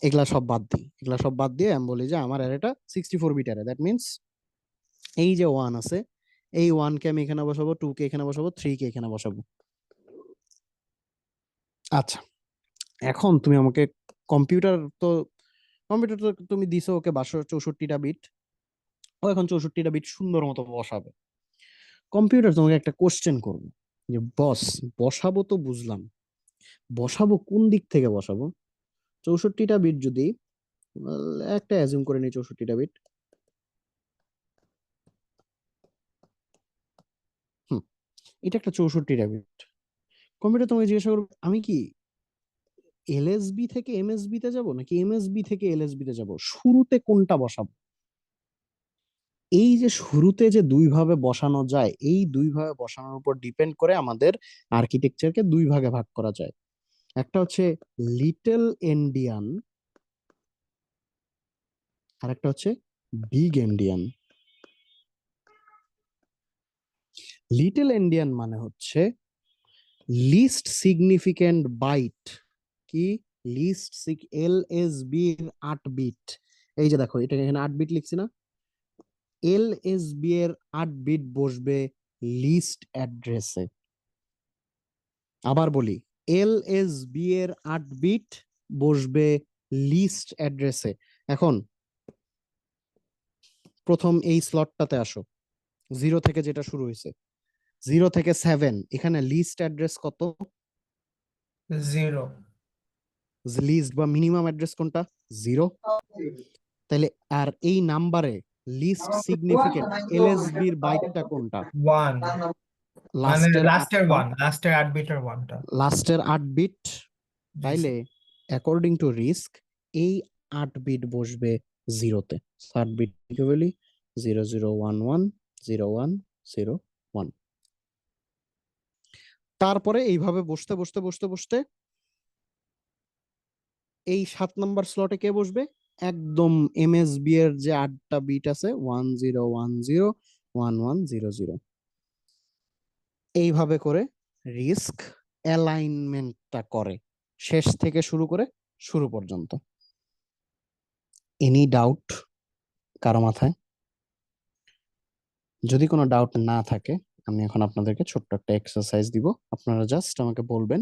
এগুলা সব বাদ দিই, এগুলা সব বাদ দিয়ে আমি বলি যে আমার অ্যারেটা 64 বিট অ্যারে। দ্যাট মিনস এই যে 1 আছে, এই 1 কে আমি এখানে বসাবো, 2 কে এখানে বসাবো, 3 কে এখানে বসাবো। আচ্ছা, এখন তুমি আমাকে কম্পিউটার তো কম্পিউটার তো তুমি দিছো ওকে 64টা বিট, ও এখন 64টা বিট সুন্দর মতো বসাবে। কম্পিউটার তোমাকে একটা কোশ্চেন করবে যে বস, বসাবো তো বুঝলাম, বসাবো কোন দিক থেকে বসাবো? 64টা বিট যদি একটা অ্যাজিউম করে নিই, 64টা বিট। হুম, এটা একটা 64টা বিট। কম্পিউটার তোমাকে জিজ্ঞাসা করবে আমি কি এলএসবি থেকে এমএসবি তে যাব নাকি এমএসবি থেকে এলএসবি তে যাব, শুরুতে কোনটা বসাবো? এই যে শুরুতে যে 2 ভাবে বসানো যায়, এই 2 ভাবে বসানোর উপর ডিপেন্ড করে আমাদের আর্কিটেকচারকে 2 ভাগে ভাগ করা যায়। একটা হচ্ছে লিটল এন্ডিয়ান, আর একটা হচ্ছে বিগ এন্ডিয়ান। লিটল এন্ডিয়ান মানে হচ্ছে লিস্ট সিগনিফিকেন্ট বাইট। কি? লিস্ট এলএসবি এর 8 বিট। এই যে দেখো, এটা এখানে 8 বিট লিখছি না? এলএসবি এর 8 বিট বসবে লিস্ট অ্যাড্রেসে। আবার বলি, এলএসবি এর 8 বিট বসবে লিস্ট অ্যাড্রেসে। এখন প্রথম এই স্লটটাতে আসো, 0 থেকে যেটা শুরু হয়েছে, 0 থেকে 7, এখানে লিস্ট অ্যাড্রেস কত? 0। লিস্ট বা মিনিমাম অ্যাড্রেস কোনটা? 0। তাহলে আর এই নাম্বারে লিস্ট সিগনিফিকেন্ট এলএসবির বাইটটা কোনটা? 1 মানে লাস্টের লাস্টের 8টা, 1, লাস্টের 8 বিটের 1টা। লাস্টের 8 বিট। জি তাইলে অ্যাকর্ডিং টু রিস্ক এই 8 বিট বসবে 0-তে। 8 বিট বলি 0011010101। তারপরে এইভাবে বসতে বসতে বসতে বসতে এই 7 নাম্বার স্লটে কে বসবে? একদম এমএসবি এর যে 8টা বিট আছে, 10101100। এইভাবে করে রিস্ক অ্যালাইনমেন্টটা করে, শেষ থেকে শুরু করে শুরু পর্যন্ত। এনি ডাউট কারো মাথায়? যদি কোনো ডাউট না থাকে, আমি এখন আপনাদেরকে ছোট্ট একটা এক্সারসাইজ দিব। আপনারা জাস্ট আমাকে বলবেন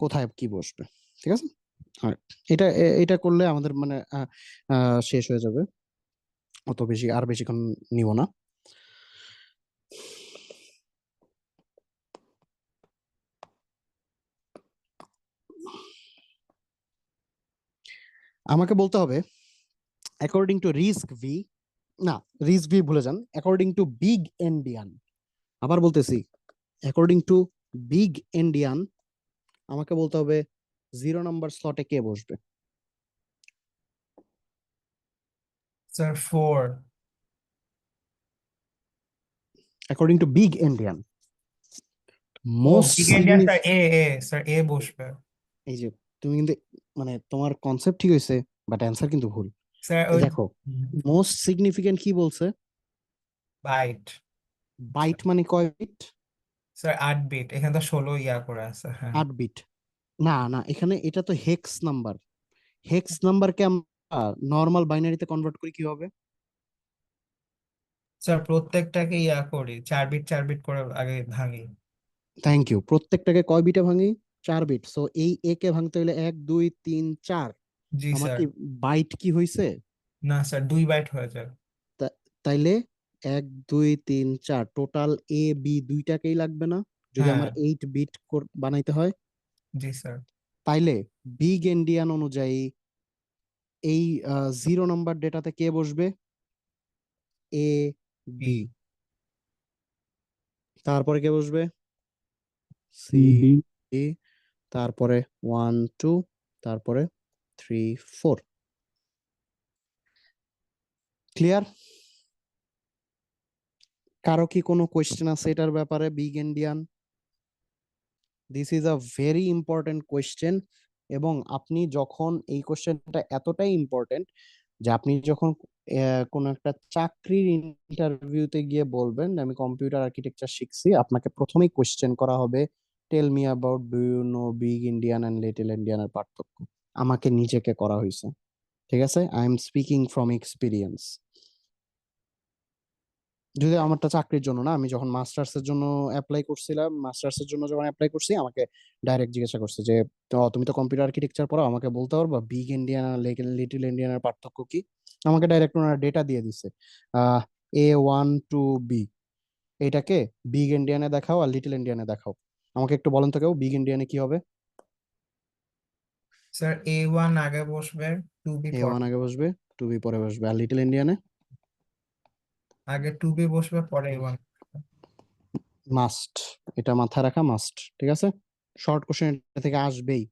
কোথায় কি বসবে। ঠিক আছে? আর এটা করলে আমাদের মানে শেষ হয়ে যাবে, অত বেশি আর বেশিক্ষণ নিব না। আমাকে বলতে হবে অ্যাকর্ডিং টু রিস্ক ভি, না রিস্ক ভি ভুলে যান, অ্যাকর্ডিং টু বিগ এন্ডিয়ান, আবার বলতেছি অ্যাকর্ডিং টু বিগ এন্ডিয়ান, আমাকে বলতে হবে 0 নাম্বার স্লটে কে বসবে। Sir 4। According to big endian ও most big endian sir sir এ বসবে। এই যে তুমি কিন্তু মানে তোমার কনসেপ্ট ঠিক হয়েছে, বাট অ্যান্সার কিন্তু ভুল। স্যার এই ওই দেখো মোস্ট সিগনিফিকেন্ট কি বলছে, বাইট। বাইট মানে কয় বিট? স্যার 8 বিট, এখানে তো 16 ইয়া করে আছে। হ্যাঁ 8 বিট। না না, এখানে এটা তো হেক্স নাম্বার, হেক্স নাম্বারকে আমরা নর্মাল বাইনারিতে কনভার্ট করি কিভাবে? স্যার প্রত্যেকটাকে ইয়া করি, 4 বিট 4 বিট করে আগে ভাঙি। Thank you. প্রত্যেকটাকে কয় বিটে ভাঙি? 4 বিট। সো এই এ কে ভাঙতে হলে 1 2 3 4। জি আমার স্যার। কি বাইট কি হয়েছে? না স্যার 2 বাইট হয়ে যায়। তাইলে 1 2 3 4 টোটাল এ বি দুইটাকেই লাগবে না যদি হ্যাঁ আমার 8 বিট বানাইতে হয়? জি স্যার। তাইলে বিগ এন্ডিয়ান অনুযায়ী এই 0 নাম্বার ডেটাতে কে বসবে? A B. বি। তারপরে কে বসবে? C B. ডি। তারপরে 1 2, তারপরে 3 4। ক্লিয়ার? কারো কি কোনো কোয়েশ্চেন আছে এটার ব্যাপারে? Big endian, this is a very important question. এবং আপনি যখন এই কোয়েশ্চেনটা এতটাই ইম্পর্টেন্ট যে আপনি যখন কোনো একটা চাকরির ইন্টারভিউতে গিয়ে বলবেন যে আমি কম্পিউটার আর্কিটেকচার শিখছি, আপনাকে প্রথমেই কোয়েশ্চেন করা হবে tell me about do you know big endian and little ইন্ডিয়ানের পার্থক্য। আমাকে নিজেকে করা হয়েছে, ঠিক আছে? I am speaking from experience. যদি আমারটা চাকরির জন্য না, আমি যখন মাস্টার্স এর জন্য অ্যাপ্লাই করছিলাম, মাস্টার্স এর জন্য যখন অ্যাপ্লাই করছি, আমাকে ডাইরেক্ট জিজ্ঞাসা করছে যে তুমি তো কম্পিউটার আর্কিটেকচার পড়ো, আমাকে বলতে পারবা বিগ ইন্ডিয়ান আর লিটল ইন্ডিয়ানের পার্থক্য কি? আমাকে ডাইরেক্ট ওনারা ডেটা দিয়ে দিছে, A1 to B, এটাকে বিগ ইন্ডিয়ানে দেখাও আর লিটল ইন্ডিয়ানে দেখাও। আমাকে একটু বলেন তো কেউ বিগ ইন্ডিয়ানে কি হবে? স্যার A1 আগে বসবে, 2B A1 আগে বসবে, 2B পরে বসবে, আর লিটল ইন্ডিয়ানে আগে 2B বসবে পরে A1। মাস্ট, এটা মাথায় রাখা মাস্ট, ঠিক আছে? শর্ট কোশ্চেন এটা থেকে আসবেই,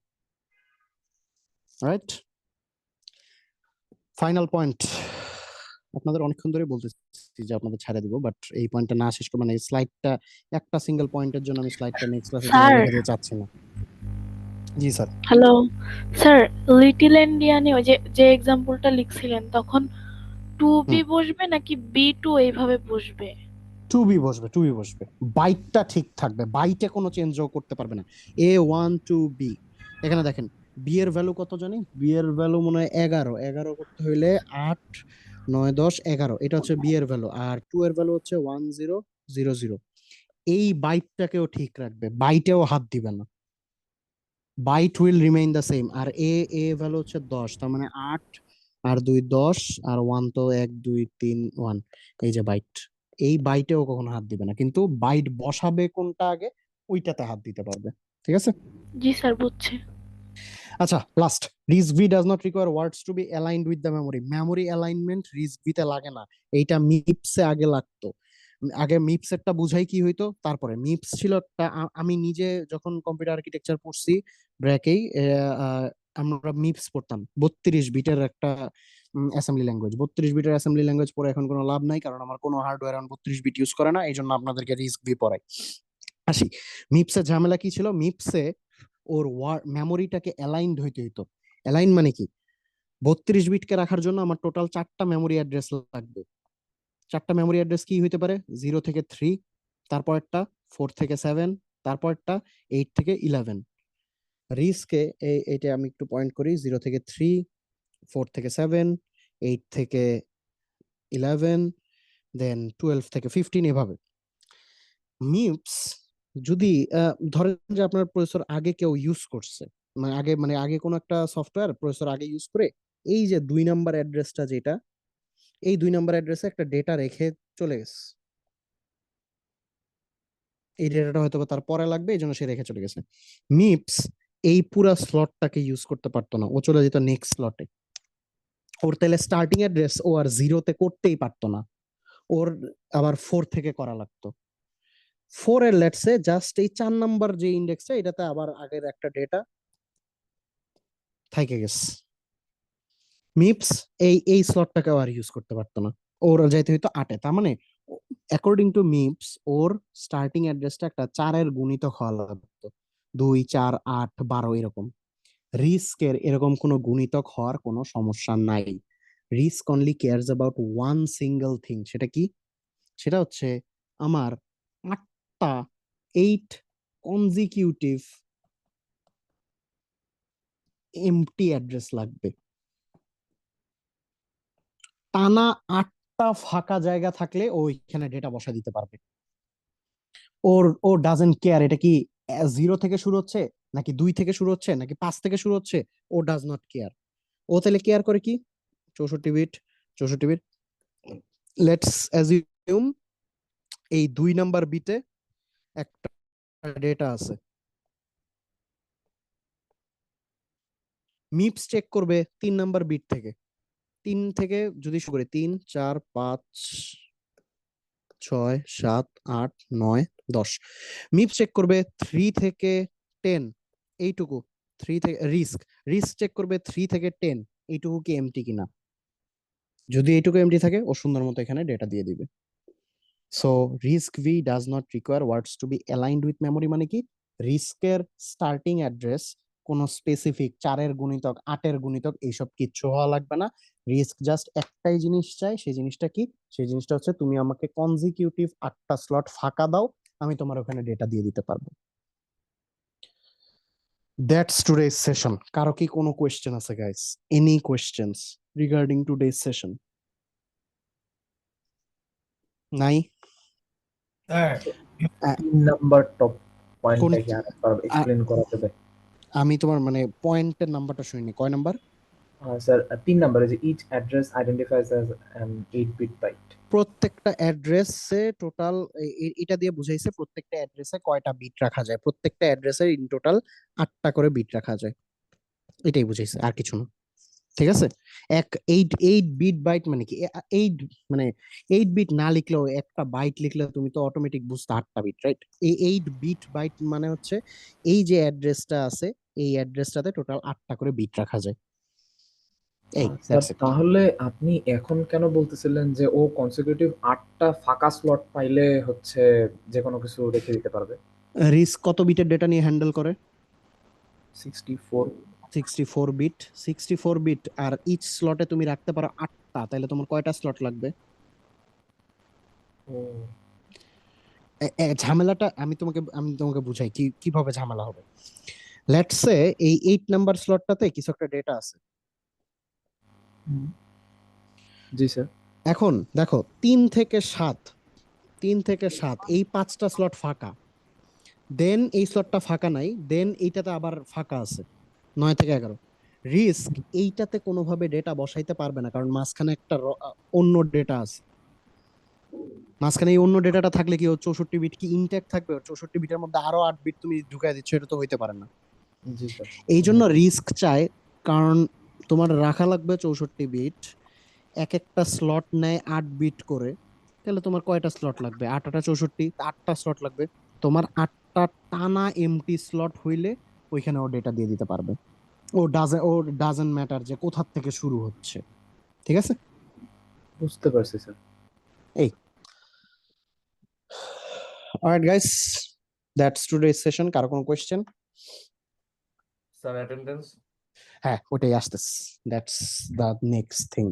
রাইট? ফাইনাল পয়েন্ট, আপনাদের অনেকক্ষণ ধরে বলতেছি যে আপনাদের ছাড়ে দিব, বাট এই পয়েন্টটা না শেষ করে, মানে এই স্লাইডটা একটা সিঙ্গেল পয়েন্টের জন্য আমি স্লাইডটা নেক্সট ক্লাসের জন্য স্যার রেখে দিতে চাচ্ছি না। জি স্যার। হ্যালো স্যার, লিটল ইন্ডিয়ানে ওই যে যে এক্সাম্পলটা লিখছিলেন তখন 2B বসবে নাকি B2 এইভাবে বসবে? 2B বসবে, 2B বসবে, বাইটটা ঠিক থাকবে, বাইটে কোনো চেঞ্জও করতে পারবে না। A1 to B, এখানে দেখেন বি এর ভ্যালু কত জানি? বি এর ভ্যালু মনে হয় 11, 11 করতে হইলে 8 9 10 11, এটা হচ্ছে বি এর ভ্যালু, আর 2 এর ভ্যালু হচ্ছে 1000। এই বাইটটাকেও ঠিক রাখবে, বাইটেও হাত দিবে না, byte will remain the same. আর এ ভ্যালু হচ্ছে 10, তার মানে 8 আর 2 10, আর 1 তো 1 2 3 1, এই যে বাইট, এই বাইটেও কখনো হাত দিবে না, কিন্তু বাইট বসাবে কোনটা আগে ওইটাতে হাত দিতে পারবে, ঠিক আছে? জি স্যার, বুঝছি। আচ্ছা, last, RISC-V does not require words to be aligned with the memory. Memory alignment RISC-V তে লাগে না, এইটা মিপস এ আগে লাগতো। আগে মিপস এরটা বুঝাই কি হইতো, তারপরে মিপস ছিল একটা, আমি নিজে যখন কম্পিউটার আর্কিটেকচার পড়ছি ব্র্যাকেই, আমরা মিপস পড়তাম 32 বিটের একটা অ্যাসেম্বলি ল্যাঙ্গুয়েজ। 32 বিটের অ্যাসেম্বলি ল্যাঙ্গুয়েজ পড়ে এখন কোনো লাভ নাই, কারণ আমার কোনো হার্ডওয়্যার 32 বিট ইউজ করে না, এই জন্য আপনাদেরকে RISC-V পড়াই। আসি, মিপসের ঝামেলা কি ছিল? মিপসে ওর মেমোরিটাকে অ্যালাইনড হইতে হইতো। অ্যালাইন মানে কি? 32 বিটকে রাখার জন্য আমার টোটাল 4টা মেমোরি অ্যাড্রেস লাগবে। 4টা মেমোরি অ্যাড্রেস কি হইতে পারে? 0 থেকে 3, তারপরটা 4 থেকে 7, তারপরটা 8 থেকে 11। রিস্কে এইটা আমি একটু পয়েন্ট করি, 0 থেকে 3, 4 থেকে 7, 8 থেকে 11, দেন 12 থেকে 15, এভাবে। মিপস যদি ধরেন যে আপনার প্রসেসর আগে কেউ ইউজ করছে, মানে আগে কোনো একটা সফটওয়্যার প্রসেসর আগে ইউজ করে, এই যে 2 নাম্বার অ্যাড্রেসটা যেটা, এই 2 নাম্বার অ্যাড্রেসে একটা ডেটা রেখে চলে গেছে, এই ডেটাটা হয়তো তার পরে লাগবে, এই জন্য সে রেখে চলে গেছে। মিপস এই পুরা স্লটটাকে ইউজ করতে পারতো না, ও চলে যেত নেক্সট স্লটে। ওর তাহলে স্টার্টিং অ্যাড্রেস ও আর 0-তে করতেই পারতো না, ওর আবার 4 থেকে করা লাগতো। 4 এর লেটসে জাস্ট এই 4 নাম্বার যে ইন্ডেক্সটা এটাতে আবার আগের একটা ডেটা থেকে গেছে। মিপস এই স্লটটাকে আর ইউজ করতে পারতো না, ওর যাইতে হইতো 8-এ। তার মানে অ্যাকর্ডিং টু মিপস ওর স্টার্টিং অ্যাড্রেসটা একটা 4-এর গুণিতক হওয়া লাগতো, 2 4 8 12 এরকম। রিস্কের এরকম কোনো গুণিতক হওয়ার কোনো সমস্যা নাই। Risk only cares about one single thing. সেটা কি? সেটা হচ্ছে আমার 8 কনজিকিউটিভ এমটি অ্যাড্রেস লাগবে। টানা 8টা ফাঁকা জায়গা থাকলে ও এখানে ডেটা বসা দিতে পারবে। ও ডাজেন্ট কেয়ার এটা কি 0 থেকে শুরু হচ্ছে নাকি 2 থেকে শুরু হচ্ছে নাকি 5 থেকে শুরু হচ্ছে, ও ডাজ নট কেয়ার। ও তাহলে কেয়ার করে কি 64 বিট। লেটস অ্যাজিউম এই 2 নাম্বার বিটে একটা ডেটা আছে। মিপস চেক করবে 3 নাম্বার বিট থেকে। 3 থেকে যদি শুরু করে 3 4 5 6 7 8 9 10। মিপস চেক করবে 3 থেকে 10 এইটুকু। 3 থেকে রিস্ক চেক করবে 3 থেকে 10 এইটুকু কি এমটি কিনা। যদি এইটুকু এমটি থাকে ও সুন্দর মতো এখানে ডেটা দিয়ে দিবে। So RISC V does not require words to be aligned with memory. মানে কি রিস্কের স্টার্টিং অ্যাড্রেস কোনো স্পেসিফিক 4-এর গুণিতক 8-এর গুণিতক এইসব কিচ্ছু হওয়া লাগবে না। রিস্ক জাস্ট একটাই জিনিস চাই, সেই জিনিসটা কি? সেই জিনিসটা হচ্ছে তুমি আমাকে কনজিকিউটিভ 8টা স্লট ফাঁকা দাও, আমি তোমার ওখানে ডেটা দিয়ে দিতে পারবো। That's today's session. কারো কি কোনো কোয়েশ্চেন আছে guys? Any questions regarding today's session? নাই? স্যার 3 নাম্বার টপ কোন পয়েন্টটা কি আরেকবার এক্সপ্লেন করা যাবে? আমি তোমার মানে পয়েন্টের নাম্বারটা শুনিনি, কয় নাম্বার? স্যার 3 নাম্বার যে each address identifies as an 8 bit byte. প্রত্যেকটা অ্যাড্রেসে টোটাল এটা দিয়ে বুঝাইছে প্রত্যেকটা অ্যাড্রেসে কয়টা বিট রাখা যায়। প্রত্যেকটা অ্যাড্রেসের ইন টোটাল 8টা করে বিট রাখা যায়, এটাই বুঝাইছে, আর কিছু না। ঠিক আছে, 8 বিট বাইট মানে কি 8 মানে 8 বিট না লিখলেও একটা বাইট লিখলে তুমি তো অটোমেটিক বুঝতে 8টা বিট, রাইট? এই 8 বিট বাইট মানে হচ্ছে এই যে অ্যাড্রেসটা আছে এই অ্যাড্রেসটাতে টোটাল 8টা করে বিট রাখা যায়। এই স্যার that's it. তাহলে আপনি এখন কেন বলতেছিলেন যে ও কনসিকিউটিভ 8টা ফাঁকা স্লট পাইলে হচ্ছে যে কোনো কিছু রেখে দিতে পারবে? রিস্ক কত বিটের ডেটা নিয়ে হ্যান্ডেল করে? 64। 64 বিট আর ইচ স্লটে তুমি রাখতে পারো 8টা, তাহলে তোমার কয়টা স্লট লাগবে? ও ঝামেলাটা আমি তোমাকে বুঝাই কিভাবে ঝামেলা হবে। লেটস সে এই 8 নাম্বার স্লটটাতে কিছু একটা ডেটা আছে। জি স্যার। এখন দেখো 3 থেকে 7 এই 5টা স্লট ফাঁকা, দেন এই স্লটটা ফাঁকা নাই, দেন এইটাতে আবার ফাঁকা আছে 9 থেকে 11। রিস্ক এইটাতে কোনোভাবে ডেটা বসাইতে পারবে না, কারণ মাঝখানে একটা অন্য ডেটা আছে। মাঝখানে এই অন্য ডেটাটা থাকলে কি ও 64 বিট কি ইনট্যাক্ট থাকবে? 64 বিটের মধ্যে আরো 8 বিট তুমি ঢুকাই দিচ্ছ, এটা তো হইতে পারে না। জি স্যার। এই জন্য রিস্ক চায়, কারণ তোমার রাখা লাগবে 64 বিট, এক একটা স্লট নেয় 8 বিট করে, তাহলে তোমার কয়টা স্লট লাগবে? 8 8 64, 8টা স্লট লাগবে তোমার। 8টা টানা এমটি স্লট হইলে ওইখানে ও ডেটা দিয়ে দিতে পারবে। ও ডাজন্ট ম্যাটার যে কোথা থেকে শুরু হচ্ছে। ঠিক আছে, বুঝতে পারছি স্যার। এই alright guys, that's today's session. কারো কোনো কোয়েশ্চেন? Sir attendance? হ্যাঁ, ওটাই আসতেছে, দ্যাটস দ্য নেক্সট থিং।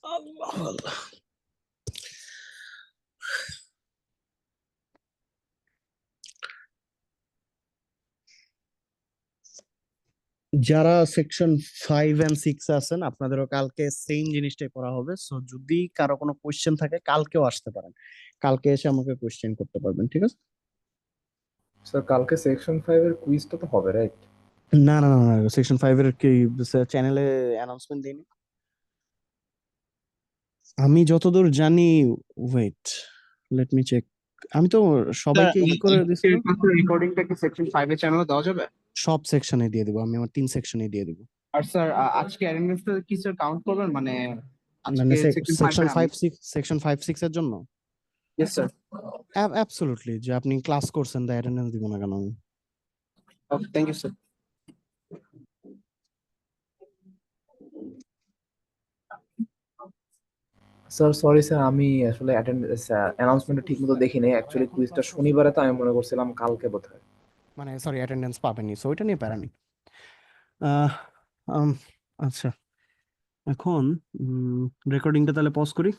আল্লাহ আল্লাহ। যারা সেকশন 5 এন্ড 6 আছেন আপনাদেরও কালকে সেম জিনিসটাই পড়া হবে। সো যদি কারো কোনো কোশ্চেন থাকে কালকেও আসতে পারেন, কালকে এসে আমাকে কোশ্চেন করতে পারবেন। ঠিক আছে? স্যার কালকে সেকশন 5 এর কুইজটা তো হবে, রাইট? না না না সেকশন 5 এর কি চ্যানেলে অ্যানাউন্সমেন্ট দেয়নি আমি যতদূর জানি। Wait, let me check. আমি তো সবাইকে ই করে দিয়েছি। রেকর্ডিংটা কি সেকশন 5 এর চ্যানেলে দেওয়া যাবে? সব সেকশনে দিয়ে দেবো, আমি আমার 3 সেকশনে দিয়ে দেবো। আর স্যার আজকে অ্যাটেন্ডেন্সটা কি স্যার কাউন্ট করবেন মানে মানে আজকে সেকশন 5 সেকশন 5-6 এর জন্য ইয়েস স্যার অ্যাবসলিউটলি, যে আপনি ক্লাস করছেন তাই অ্যাটেন্ডেন্স দিব না কেন আমি? Okay thank you sir sir sorry sir, আমি আসলে অ্যানাউন্সমেন্টটা ঠিক মতো দেখিনি। অ্যাকচুয়ালি কুইজটা শনিবারে, তো আমি মনে করছিলাম কালকে বোধহয়। মানে সরি, অ্যাটেন্ডেন্স পাবেনি, সো ওইটা নিয়ে প্যারা নেই। আহ, আচ্ছা, এখন রেকর্ডিংটা তাহলে পজ করি।